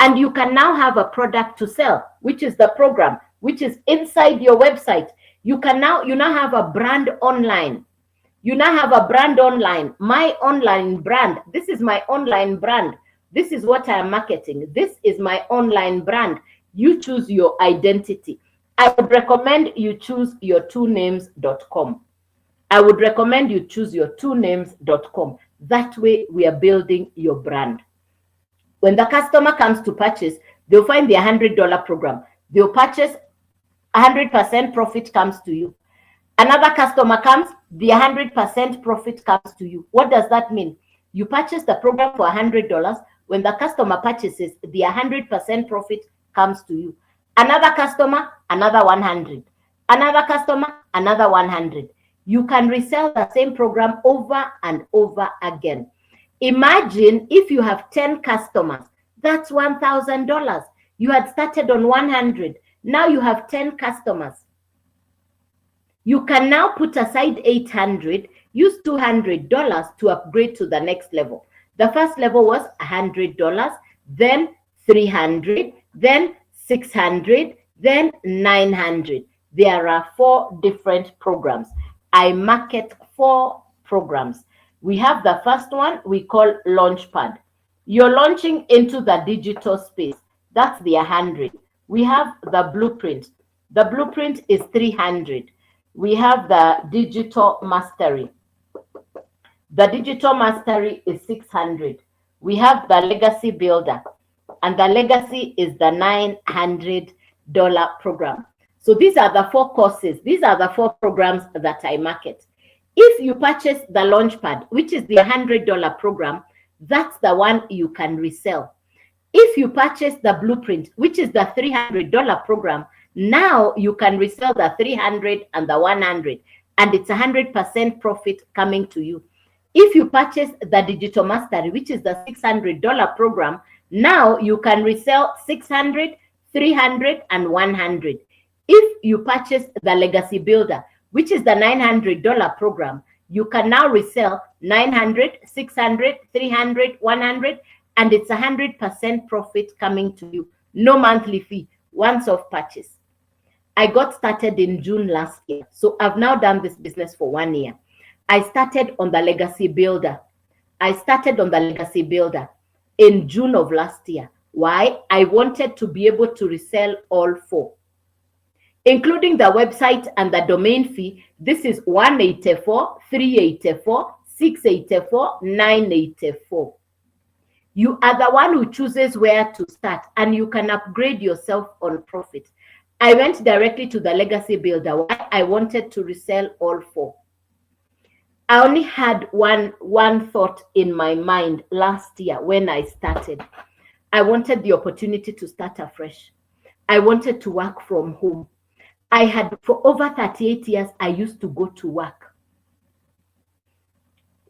And you can now have a product to sell, which is the program, which is inside your website. You now have a brand online. You now have a brand online. My online brand. This is my online brand. This is what I am marketing. This is my online brand. You choose your identity. I would recommend you choose your2names.com. I would recommend you choose your2names.com. That way we are building your brand. When the customer comes to purchase, they'll find the $100 program. They'll purchase, 100% profit comes to you. Another customer comes, the 100% profit comes to you. What does that mean? You purchase the program for $100. When the customer purchases, the 100% profit comes to you. Another customer, another 100. Another customer, another 100. You can resell the same program over and over again. Imagine if you have 10 customers, that's $1,000. You had started on 100. Now you have 10 customers. You can now put aside 800, use $200 to upgrade to the next level. The first level was $100, then 300, then 600, then 900. There are 4 different programs. I market 4 programs. We have the first one we call Launchpad. You're launching into the digital space. That's the 100. We have the Blueprint. The Blueprint is 300. We have the Digital Mastery. The Digital Mastery is 600. We have the Legacy Builder, and the Legacy is the $900 program. So these are the 4 courses. These are the 4 programs that I market. If you purchase the Launchpad, which is the $100 program, that's the one you can resell. If you purchase the Blueprint, which is the $300 program, now you can resell the 300 and the 100, and it's 100% profit coming to you. If you purchase the Digital Mastery, which is the $600 program, now you can resell 600, 300, and 100. If you purchase the Legacy Builder, which is the $900 program, you can now resell 900, 600, 300, 100, and it's 100% profit coming to you. No monthly fee, once off purchase. I got started in June last year. So I've now done this business for 1 year. I started on the Legacy Builder. I started on the Legacy Builder in June of last year. Why? I wanted to be able to resell all 4, including the website and the domain fee. This is $184, $384, $684, $984. You are the one who chooses where to start, and you can upgrade yourself on profit. I went directly to the Legacy Builder. Why? I wanted to resell all 4. I only had one thought in my mind last year when I started. I wanted the opportunity to start afresh. I wanted to work from home. I had, for over 38 years, I used to go to work.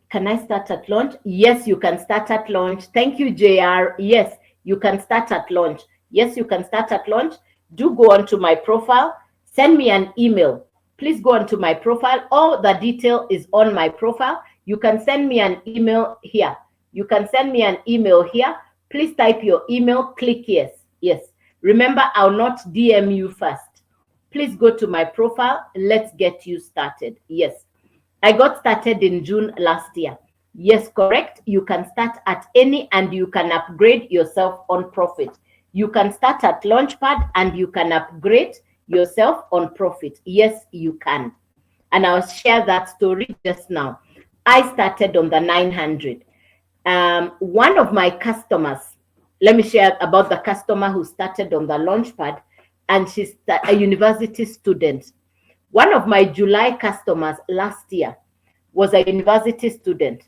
Can I start at launch? Yes, you can start at launch. Thank you, JR. Yes, you can start at launch. Yes, you can start at launch. Do go onto my profile. Send me an email. Please go onto my profile. All the detail is on my profile. You can send me an email here. You can send me an email here. Please type your email, click yes. Yes. Remember, I'll not DM you first. Please go to my profile. Let's get you started. Yes. I got started in June last year. Yes, correct. You can start at any, and you can upgrade yourself on profit. You can start at Launchpad and you can upgrade yourself on profit. Yes, you can. And I'll share that story just now. I started on the 900. One of my customers, let me share about the customer who started on the Launchpad, and she's a university student. One of my July customers last year was a university student.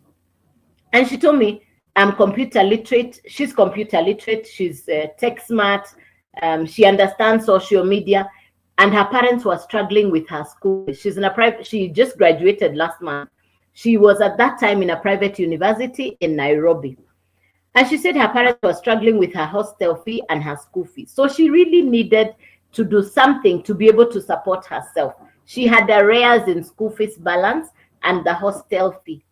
And she told me, I'm computer literate. She's computer literate. She's tech smart. She understands social media. And her parents were struggling with her school. She's in a private, she just graduated last month. She was at that time in a private university in Nairobi. And she said her parents were struggling with her hostel fee and her school fee. So she really needed to do something to be able to support herself. She had arrears in school fees balance and the hostel fee.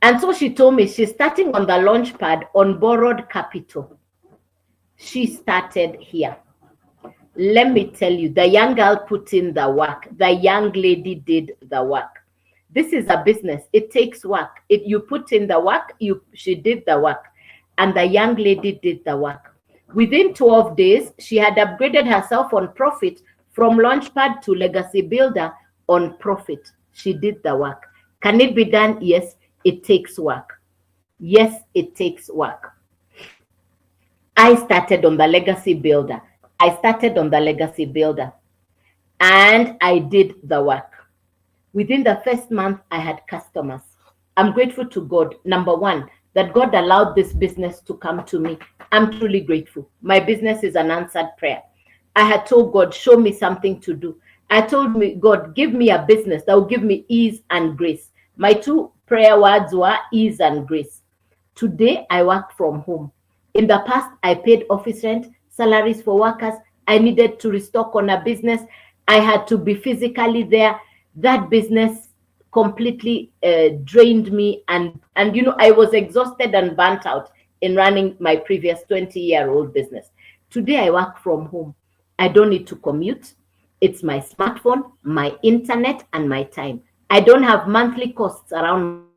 And so she told me she's starting on the Launchpad on borrowed capital. She started here. Let me tell you, the young girl put in the work. The young lady did the work. This is a business. It takes work. You put in the work, she did the work. And the young lady did the work. Within 12 days, she had upgraded herself on profit from Launchpad to Legacy Builder on profit. She did the work. Can it be done? Yes, it takes work. Yes, it takes work. I started on the Legacy Builder. I started on the Legacy Builder and I did the work. Within the first month, I had customers. I'm grateful to God. Number one, that God allowed this business to come to me. I'm truly grateful. My business is an answered prayer. I had told God, show me something to do. I told me, God, give me a business that will give me ease and grace. My two prayer words were ease and grace. Today, I work from home. In the past, I paid office rent, salaries for workers. I needed to restock on a business. I had to be physically there. That business completely drained me, and I was exhausted and burnt out in running my previous 20-year-old business. Today, I work from home. I don't need to commute. It's my smartphone, my internet, and my time. I don't have monthly costs around.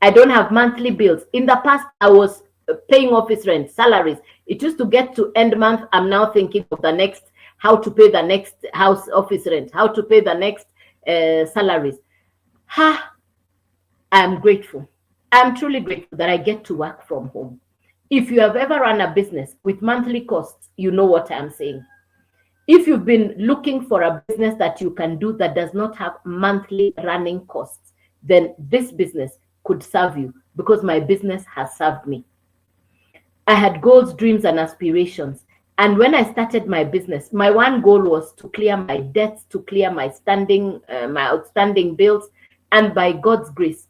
I don't have monthly bills. In the past, I was paying office rent, salaries. It used to get to end month. I'm now thinking of the next, how to pay the next house office rent, how to pay the next salaries. I'm grateful. I'm truly grateful that I get to work from home. If you have ever run a business with monthly costs, you know what I'm saying. If you've been looking for a business that you can do that does not have monthly running costs, then this business could serve you, because my business has served me. I had goals, dreams, and aspirations. And when I started my business, my one goal was to clear my debts, to clear my outstanding bills. And by God's grace,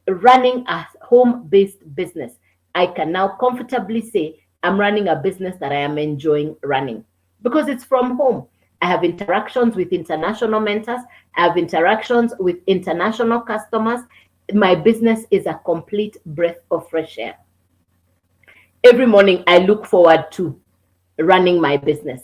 running a home-based business, I can now comfortably say I'm running a business that I am enjoying running, because it's from home. I have interactions with international mentors. I have interactions with international customers. My business is a complete breath of fresh air. Every morning, I look forward to running my business.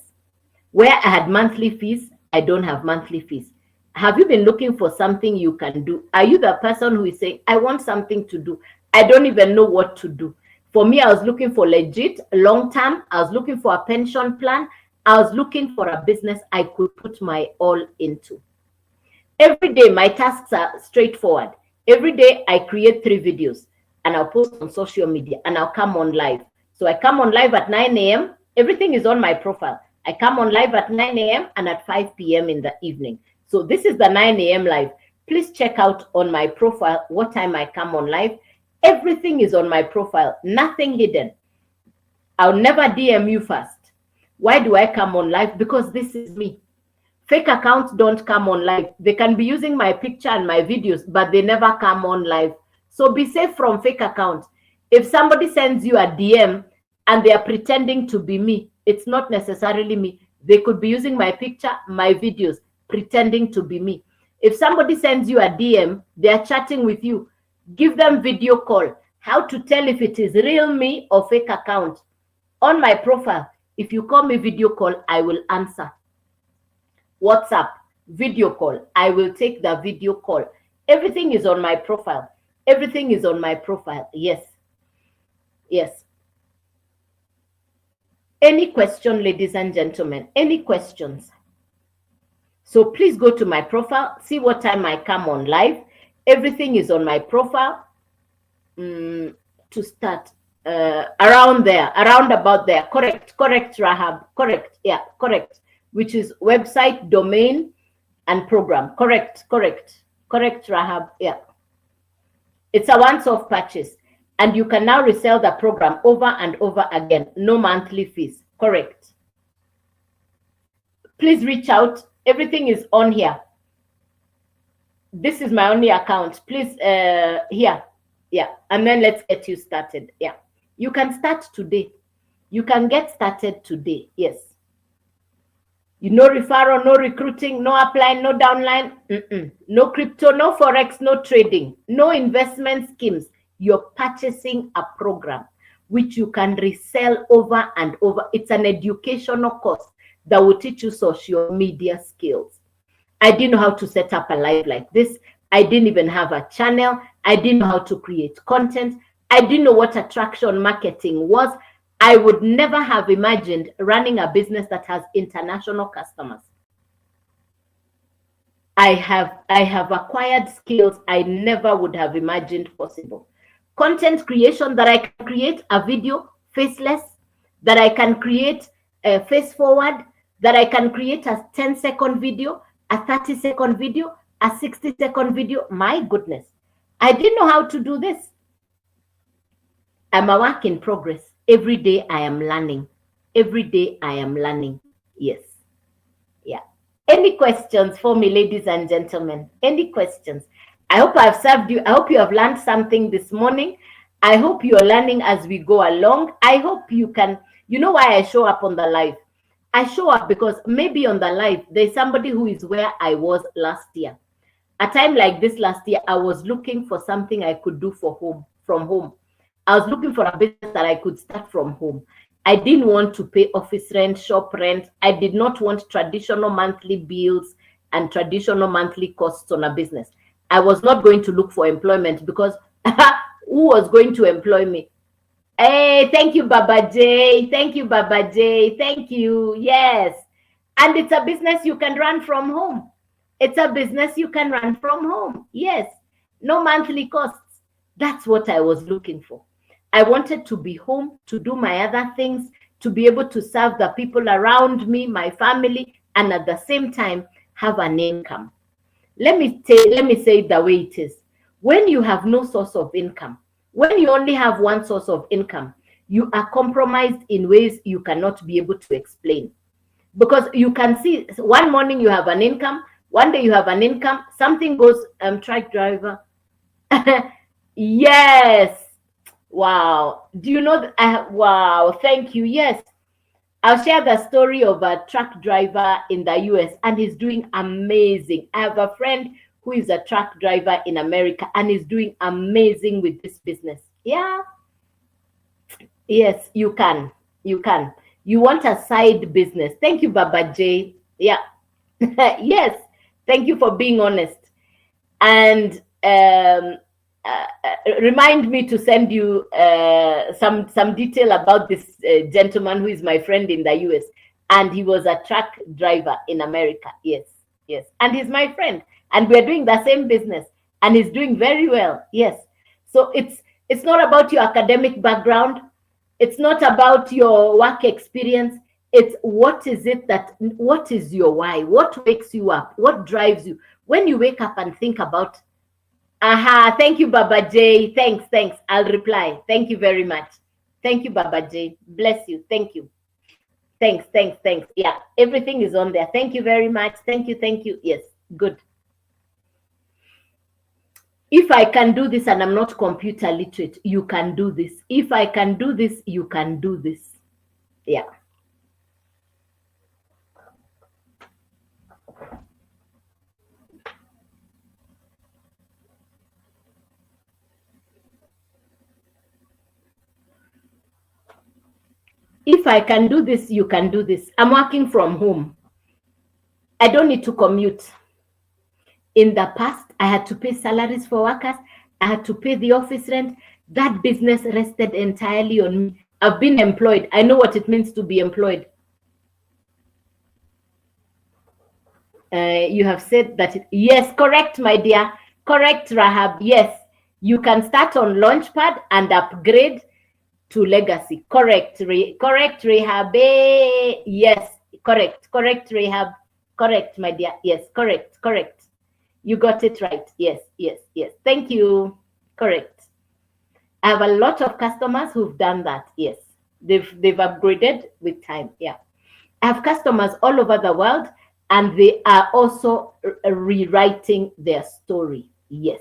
Where I had monthly fees, I don't have monthly fees. Have you been looking for something you can do? Are you the person who is saying, I want something to do? I don't even know what to do. For me, I was looking for legit, long-term. I was looking for a pension plan. I was looking for a business I could put my all into. Every day, my tasks are straightforward. Every day, I create 3 videos and I'll post on social media and I'll come on live. So I come on live at 9 a.m. Everything is on my profile. I come on live at 9 a.m. and at 5 p.m. in the evening. So this is the 9 a.m. live. Please check out on my profile what time I come on live. Everything is on my profile, nothing hidden. I'll never DM you first. Why do I come on live? Because this is me. Fake accounts don't come on live. They can be using my picture and my videos, but they never come on live. So be safe from fake accounts. If somebody sends you a DM and they are pretending to be me, it's not necessarily me. They could be using my picture, my videos, pretending to be me. If somebody sends you a DM, they are chatting with you, give them video call. How to tell if it is real me or fake account? On my profile, if you call me video call, I will answer. WhatsApp, video call, I will take the video call. Everything is on my profile. Everything is on my profile. Yes. Yes. Any question, ladies and gentlemen? Any questions? So please go to my profile, see what time I come on live. Everything is on my profile. To start around there, around about there. Correct, Rahab. Correct, yeah, correct. Which is website, domain, and program. Correct, Rahab. Yeah. It's a once-off purchase, and you can now resell the program over and over again. No monthly fees. Correct. Please reach out. Everything is on here. This is my only account. Please, here. Yeah, and then let's get you started. Yeah, you can start today. You can get started today. Yes. No referral, no recruiting, no applying, no downline, no crypto, no forex, no trading, no investment schemes. You're purchasing a program which you can resell over and over. It's an educational course that will teach you social media skills. I didn't know how to set up a live like this. I didn't even have a channel. I didn't know how to create content. I didn't know what attraction marketing was. I would never have imagined running a business that has international customers. I have acquired skills I never would have imagined possible. Content creation, that I can create a video faceless, that I can create a face forward, that I can create a 10-second video, a 30-second video, a 60-second video. My goodness, I didn't know how to do this. I'm a work in progress. Every day I am learning. Every day I am learning. Yes. Yeah. Any questions for me, ladies and gentlemen? Any questions? I hope I've served you. I hope you have learned something this morning. I hope you're learning as we go along. I hope you can, you know why I show up on the live? I show up because maybe on the live, there's somebody who is where I was last year. A time like this last year, I was looking for something I could do from home. I was looking for a business that I could start from home. I didn't want to pay office rent, shop rent. I did not want traditional monthly bills and traditional monthly costs on a business. I was not going to look for employment because who was going to employ me? Hey, thank you, Baba J. Thank you, Baba J. Thank you. Yes. And it's a business you can run from home. It's a business you can run from home. Yes. No monthly costs. That's what I was looking for. I wanted to be home, to do my other things, to be able to serve the people around me, my family, and at the same time have an income. Let me say it the way it is. When you have no source of income, when you only have one source of income, you are compromised in ways you cannot be able to explain. Because you can see one morning you have an income, one day you have an income, something goes, truck driver. Yes. Wow. Do you know that? Wow. Thank you. Yes. I'll share the story of a truck driver in the US, and he's doing amazing. I have a friend who is a truck driver in America and is doing amazing with this business. Yeah. Yes, you can. You can. You want a side business. Thank you, Baba J. Yeah. Yes. Thank you for being honest. And remind me to send you some detail about this gentleman who is my friend in the US, and he was a truck driver in America. Yes, yes, and he's my friend, and we're doing the same business, and he's doing very well. Yes, so it's not about your academic background, it's not about your work experience. It's what is your why? What wakes you up? What drives you when you wake up and think about? Aha, thank you, Baba J. Thanks. I'll reply. Thank you very much. Thank you, Baba J. Bless you. Thank you. Thanks. Yeah, everything is on there. Thank you very much. Thank you. Yes, good. If I can do this and I'm not computer literate, you can do this. If I can do this, you can do this. Yeah. If I can do this, you can do this. I'm working from home. I don't need to commute. In the past, I had to pay salaries for workers. I had to pay the office rent. That business rested entirely on me. I've been employed. I know what it means to be employed. You have said that. Yes, correct, my dear. Correct, Rahab. Yes, you can start on Launchpad and upgrade to Legacy. Correct, Rahab. Yes, correct, Rahab. Correct, my dear. Yes, correct. You got it right. Yes. Thank you. Correct. I have a lot of customers who've done that. Yes, they've upgraded with time. Yeah, I have customers all over the world, and they are also rewriting their story. Yes,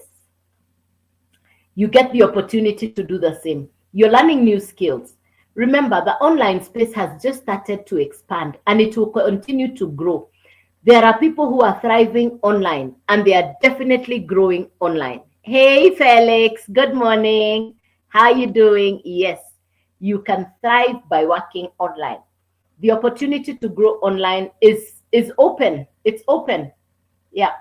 you get the opportunity to do the same. You're learning new skills. Remember, the online space has just started to expand, and it will continue to grow. There are people who are thriving online, and they are definitely growing online. Hey, Felix, good morning. How are you doing? Yes, you can thrive by working online. The opportunity to grow online is open. It's open. Yeah.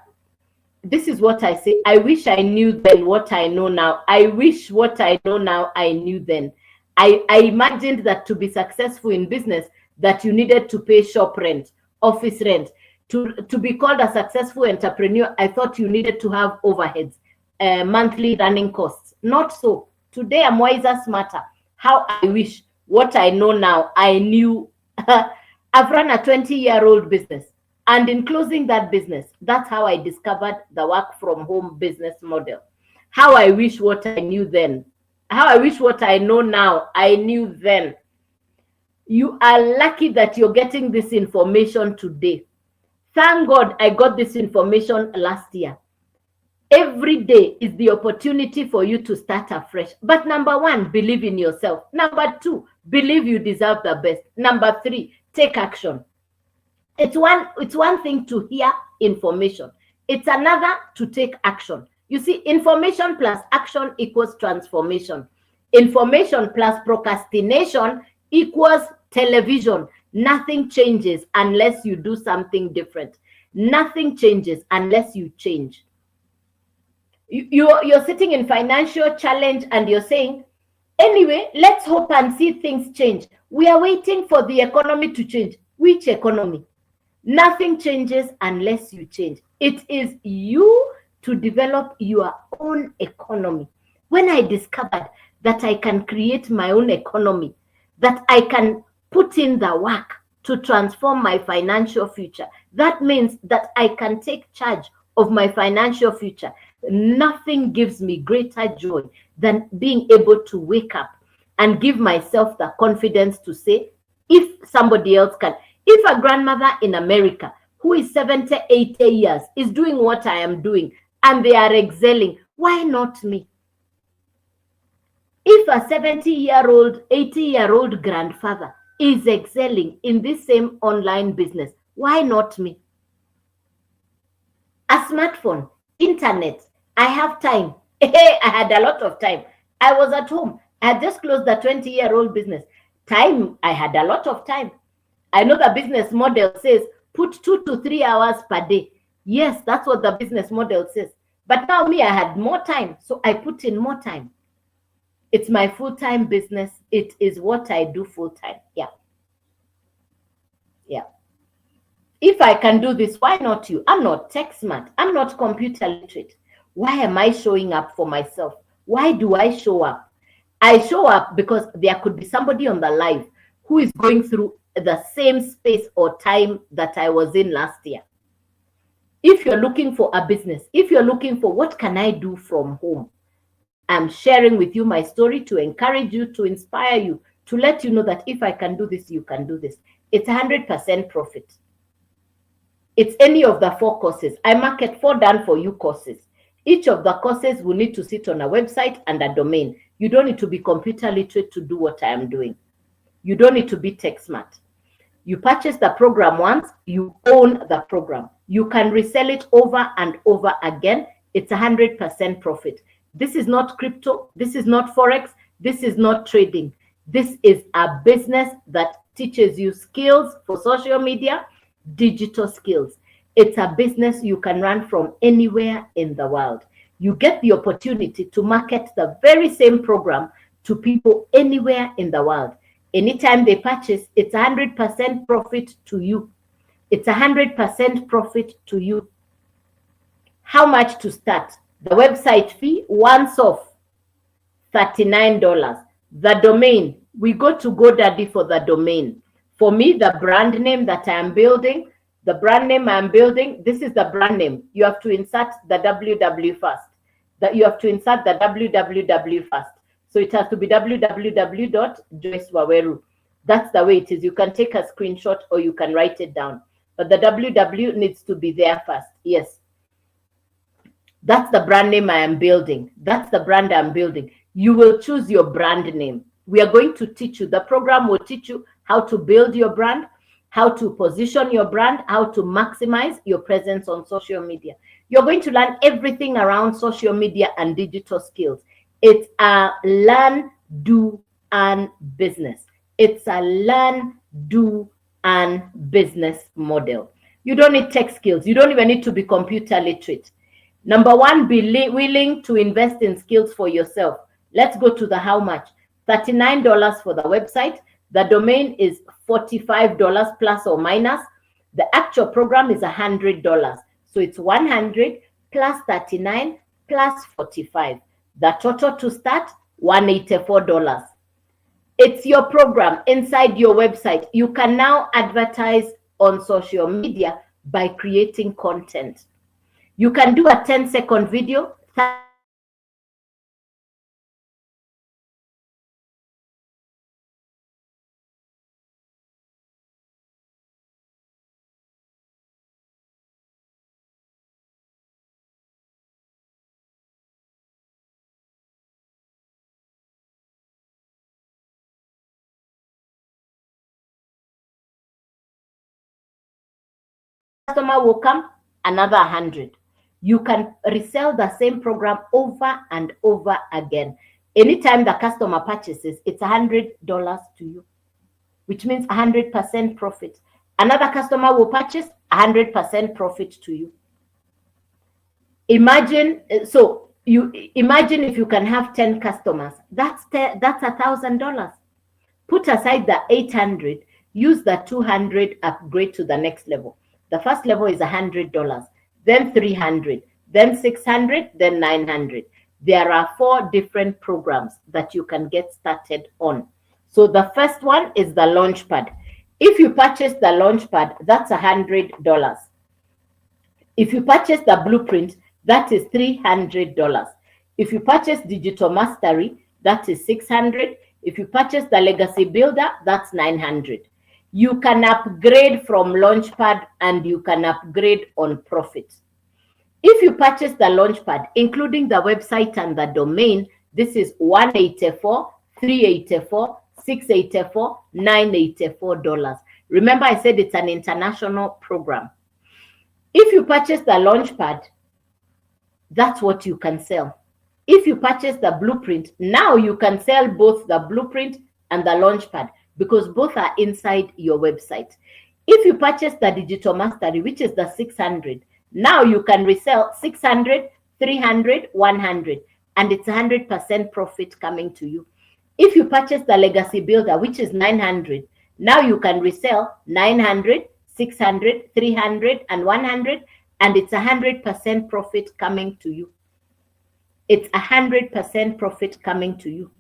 This is what I say. I wish I knew then what I know now. I wish what I know now I knew then. I imagined that to be successful in business, that you needed to pay shop rent, office rent. To be called a successful entrepreneur, I thought you needed to have overheads, monthly running costs. Not so. Today I'm wiser, smarter. How I wish what I know now I knew. I've run a 20-year-old business. And in closing that business, that's how I discovered the work from home business model. How I wish what I knew then. How I wish what I know now I knew then. You are lucky that you're getting this information today. Thank God I got this information last year. Every day is the opportunity for you to start afresh. But number one, believe in yourself. Number two, believe you deserve the best. Number three, take action. It's one thing to hear information. It's another to take action. You see, information plus action equals transformation. Information plus procrastination equals television. Nothing changes unless you do something different. Nothing changes unless you change. You're sitting in financial challenge and you're saying, anyway, let's hope and see things change. We are waiting for the economy to change. Which economy? Nothing changes unless you change. It is you to develop your own economy. When I discovered that I can create my own economy, that I can put in the work to transform my financial future, that means that I can take charge of my financial future. Nothing gives me greater joy than being able to wake up and give myself the confidence to say, if somebody else can, if a grandmother in America who is 70, 80 years is doing what I am doing and they are excelling, why not me? If a 70-year-old, 80-year-old grandfather is excelling in this same online business, why not me? A smartphone, internet, I have time. Hey, I had a lot of time. I was at home. I had just closed the 20-year-old business. Time, I had a lot of time. I know the business model says put 2 to 3 hours per day. Yes, that's what the business model says. But now me, I had more time, so I put in more time. It's my full-time business. It is what I do full-time. Yeah. Yeah. If I can do this, why not you? I'm not tech smart. I'm not computer literate. Why am I showing up for myself? Why do I show up? I show up because there could be somebody on the live who is going through the same space or time that I was in last year. If you're looking for a business, if you're looking for what can I do from home, I'm sharing with you my story to encourage you, to inspire you, to let you know that if I can do this, you can do this. It's 100% profit. It's any of the 4 courses. I market 4 done for you courses. Each of the courses will need to sit on a website and a domain. You don't need to be computer literate to do what I am doing. You don't need to be tech smart. You purchase the program once, you own the program. You can resell it over and over again. It's 100% profit. This is not crypto. This is not Forex. This is not trading. This is a business that teaches you skills for social media, digital skills. It's a business you can run from anywhere in the world. You get the opportunity to market the very same program to people anywhere in the world. Anytime they purchase, it's 100% profit to you. It's 100% profit to you. How much to start? The website fee, once off, $39. The domain, we go to GoDaddy for the domain. For me, the brand name that I am building, this is the brand name. You have to insert the www first. You have to insert the www first. So it has to be www.joycewaweru. That's the way it is. You can take a screenshot or you can write it down. But the www needs to be there first. Yes. That's the brand name I am building. That's the brand I'm building. You will choose your brand name. We are going to teach you. The program will teach you how to build your brand, how to position your brand, how to maximize your presence on social media. You're going to learn everything around social media and digital skills. It's a learn, do, and business. It's a learn, do, and business model. You don't need tech skills. You don't even need to be computer literate. Number one, be willing to invest in skills for yourself. Let's go to the how much. $39 for the website. The domain is $45 plus or minus. The actual program is $100. So it's 100 plus 39 plus 45. The total to start, $184. It's your program inside your website. You can now advertise on social media by creating content. You can do a 10-second video, customer will come, another 100. You can resell the same program over and over again. Anytime the customer purchases, it's $100 to you, which means 100% profit. Another customer will purchase, 100% profit to you. Imagine, so you imagine if you can have 10 customers, that's $1,000. Put aside the 800, use the 200, upgrade to the next level. The first level is $100, then 300, then 600, then 900. There are 4 different programs that you can get started on. So the first one is the Launchpad. If you purchase the Launchpad, that's $100. If you purchase the Blueprint, that is $300. If you purchase Digital Mastery, that is $600. If you purchase the Legacy Builder, that's $900. You can upgrade from Launchpad and you can upgrade on profit. If you purchase the Launchpad, including the website and the domain, this is $184, $384, $684, $984. Remember, I said it's an international program. If you purchase the Launchpad, that's what you can sell. If you purchase the Blueprint, now you can sell both the Blueprint and the Launchpad because both are inside your website. If you purchase the Digital Mastery, which is the 600, now you can resell 600, 300, 100, and it's 100% profit coming to you. If you purchase the Legacy Builder, which is 900, now you can resell 900, 600, 300, and 100, and it's 100% profit coming to you. It's 100% profit coming to you.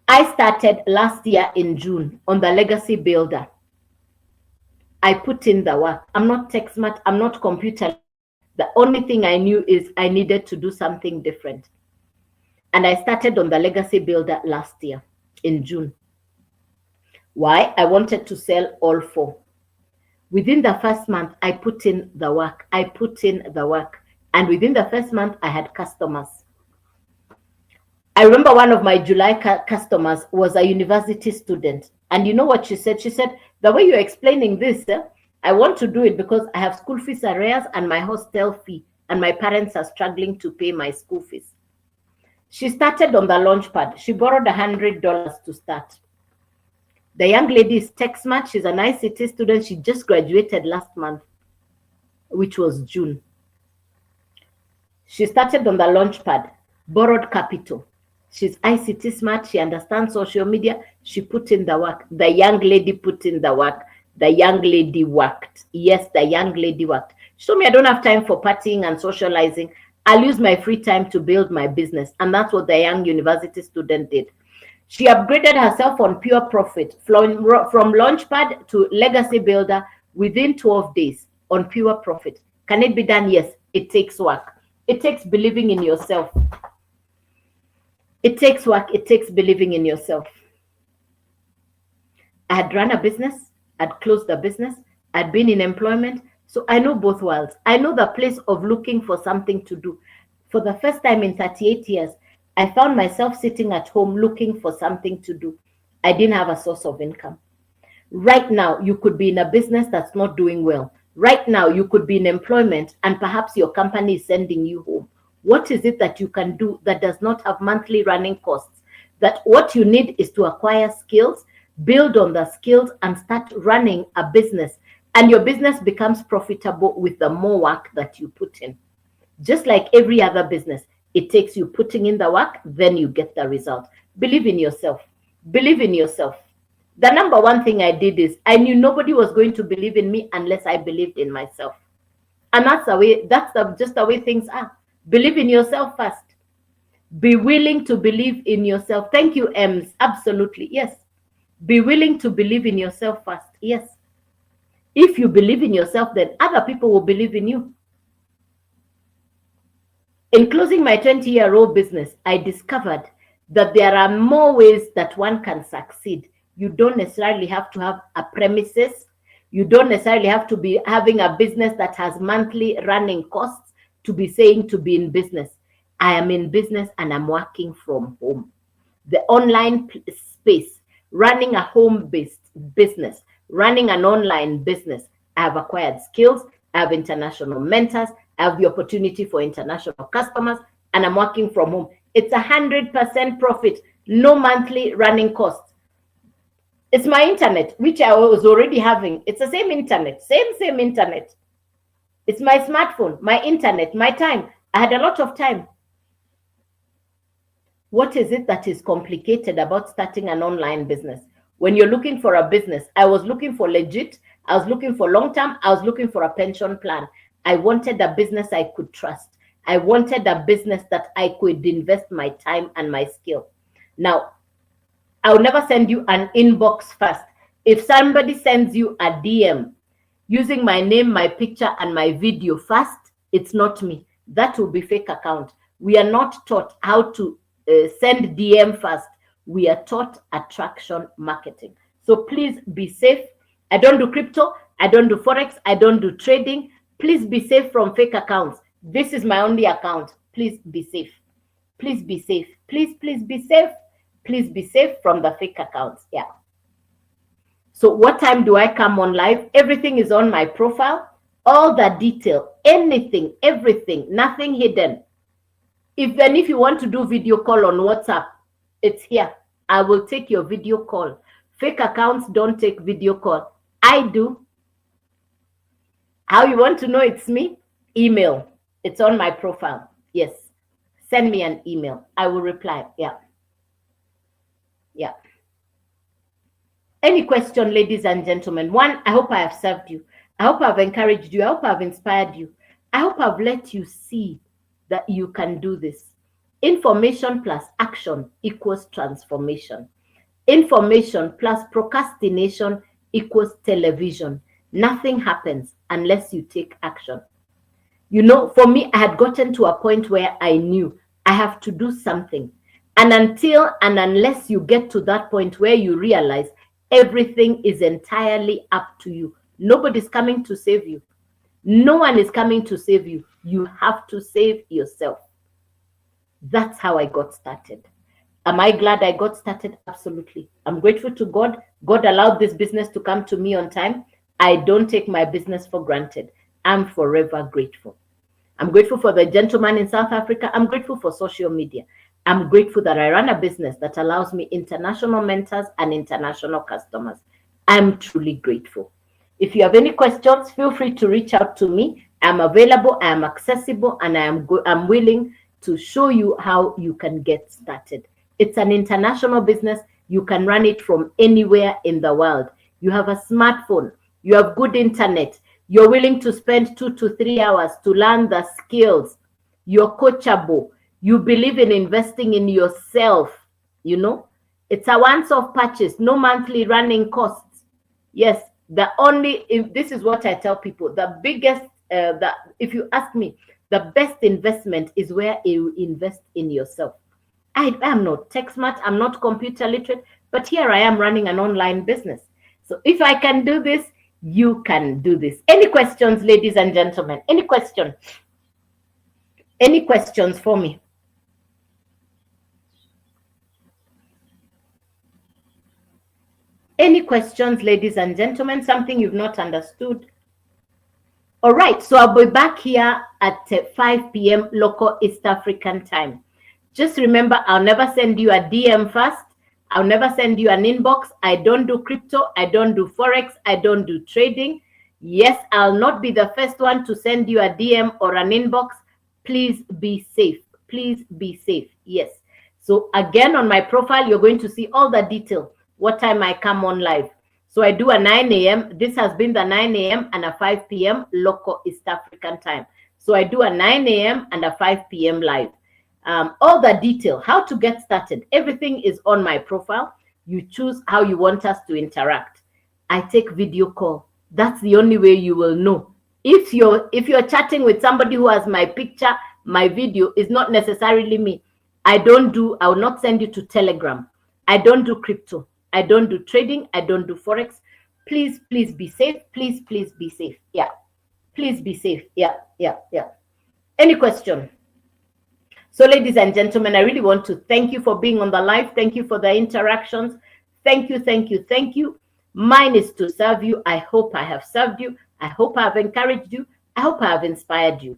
I started last year in June on the Legacy Builder. I put in the work. I'm not tech smart. I'm not computer. The only thing I knew is I needed to do something different. And I started on the Legacy Builder last year in June. Why? I wanted to sell all 4. Within the first month, I put in the work. And within the first month, I had customers. I remember one of my July customers was a university student. And you know what she said? She said, the way you're explaining this, I want to do it because I have school fees arrears and my hostel fee, and my parents are struggling to pay my school fees. She started on the Launchpad. She borrowed $100 to start. The young lady is tech smart. She's an ICT student. She just graduated last month, which was June. She started on the Launchpad, borrowed capital. She's ICT smart. She understands social media. She put in the work. The young lady put in the work. The young lady worked. Yes, the young lady worked. She told me, I don't have time for partying and socializing. I'll use my free time to build my business. And that's what the young university student did. She upgraded herself on pure profit from Launchpad to Legacy Builder within 12 days on pure profit. Can it be done? Yes, it takes work. It takes believing in yourself. It takes work. It takes believing in yourself. I had run a business. I'd closed the business. I'd been in employment. So I know both worlds. I know the place of looking for something to do. For the first time in 38 years, I found myself sitting at home looking for something to do. I didn't have a source of income. Right now, you could be in a business that's not doing well. Right now, you could be in employment and perhaps your company is sending you home. What is it that you can do that does not have monthly running costs? That what you need is to acquire skills, build on the skills, and start running a business. And your business becomes profitable with the more work that you put in. Just like every other business, it takes you putting in the work, then you get the result. Believe in yourself. Believe in yourself. The number one thing I did is I knew nobody was going to believe in me unless I believed in myself. And that's the way, just the way things are. Believe in yourself first. Be willing to believe in yourself. Thank you, Ems. Absolutely. Yes. Be willing to believe in yourself first. Yes. If you believe in yourself, then other people will believe in you. In closing my 20-year-old business, I discovered that there are more ways that one can succeed. You don't necessarily have to have a premises. You don't necessarily have to be having a business that has monthly running costs to be saying to be in business. I am in business and I'm working from home. The online space, running a home-based business, running an online business, I have acquired skills, I have international mentors, I have the opportunity for international customers, and I'm working from home. It's 100% profit, no monthly running costs. It's my internet, which I was already having. It's the same internet, same internet. It's my smartphone, my internet, my time. I had a lot of time. What is it that is complicated about starting an online business? When you're looking for a business, I was looking for legit, I was looking for long-term, I was looking for a pension plan. I wanted a business I could trust. I wanted a business that I could invest my time and my skill. Now, I'll never send you an inbox first. If somebody sends you a DM using my name, my picture, and my video first, it's not me. That will be fake account. We are not taught how to send DM first. We are taught attraction marketing. So please be safe. I don't do crypto. I don't do Forex. I don't do trading. Please be safe from fake accounts. This is my only account. Please be safe. Please be safe. Please be safe. Please be safe from the fake accounts. Yeah. So what time do I come on live? Everything is on my profile. All the detail, anything, everything, nothing hidden. If you want to do video call on WhatsApp, it's here. I will take your video call. Fake accounts don't take video call. I do. How you want to know it's me? Email. It's on my profile. Yes. Send me an email. I will reply. Yeah. Yeah. Any question, ladies and gentlemen? One, I hope I have served you. I hope I've encouraged you. I hope I've inspired you. I hope I've let you see that you can do this. Information plus action equals transformation. Information plus procrastination equals television. Nothing happens unless you take action. You know, for me, I had gotten to a point where I knew I have to do something. And until and unless you get to that point where you realize everything is entirely up to you, nobody's coming to save you. No one is coming to save you. You have to save yourself. That's how I got started. Am I glad I got started? Absolutely. I'm grateful to God. God allowed this business to come to me on time. I don't take my business for granted. I'm forever grateful. I'm grateful for the gentleman in South Africa. I'm grateful for social media. I'm grateful that I run a business that allows me international mentors and international customers. I'm truly grateful. If you have any questions, feel free to reach out to me. I'm available, I am accessible, and I'm willing to show you how you can get started. It's an international business. You can run it from anywhere in the world. You have a smartphone. You have good internet. You're willing to spend 2 to 3 hours to learn the skills. You're coachable. You believe in investing in yourself. You know, it's a once-off purchase, no monthly running costs. Yes, this is what I tell people. The biggest, if you ask me, the best investment is where you invest in yourself. I am not tech smart. I'm not computer literate, but here I am running an online business. So if I can do this, you can do this. Any questions, ladies and gentlemen? Any questions? Any questions for me? Any questions, ladies and gentlemen? Something you've not understood? All right, so I'll be back here at 5 p.m. local East African time. Just remember, I'll never send you a DM first. I'll never send you an inbox. I don't do crypto. I don't do Forex. I don't do trading. Yes, I'll not be the first one to send you a DM or an inbox. Please be safe. Please be safe. Yes. So again, on my profile, you're going to see all the detail, what time I come on live. So I do a 9 a.m. This has been the 9 a.m. and a 5 p.m. local East African time. So I do a 9 a.m. and a 5 p.m. live. All the detail, how to get started, everything is on my profile. You choose how you want us to interact. I take video call. That's the only way you will know. If you're chatting with somebody who has my picture, my video is not necessarily me. I will not send you to Telegram. I don't do crypto. I don't do trading. I don't do Forex. Please be safe. Please be safe. Yeah. Please be safe. Yeah. Any question? So ladies and gentlemen, I really want to thank you for being on the live. Thank you for the interactions. Thank you. Mine is to serve you. I hope I have served you. I hope I've encouraged you. I hope I've inspired you.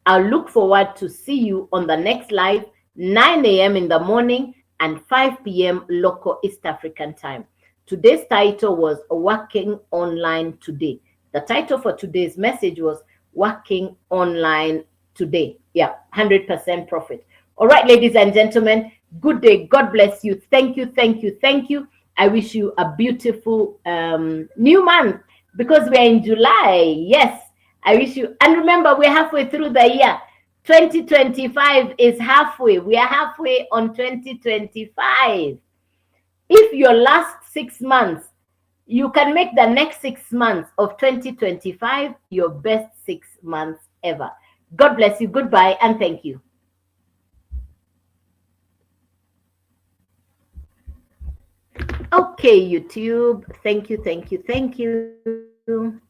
I'll look forward to see you on the next live, 9 a.m. in the morning and 5 p.m. local East African time. Today's title was Working Online Today. The title for today's message was Working Online Today. Yeah, 100% profit. All right, ladies and gentlemen, good day. God bless you. Thank you, thank you, thank you. I wish you a beautiful new month because we're in July. Yes, I wish you. And remember, we're halfway through the year. 2025 is halfway. We are halfway on 2025. If your last 6 months, you can make the next 6 months of 2025 your best 6 months ever. God bless you. Goodbye and thank you. Okay, YouTube. Thank you, thank you, thank you.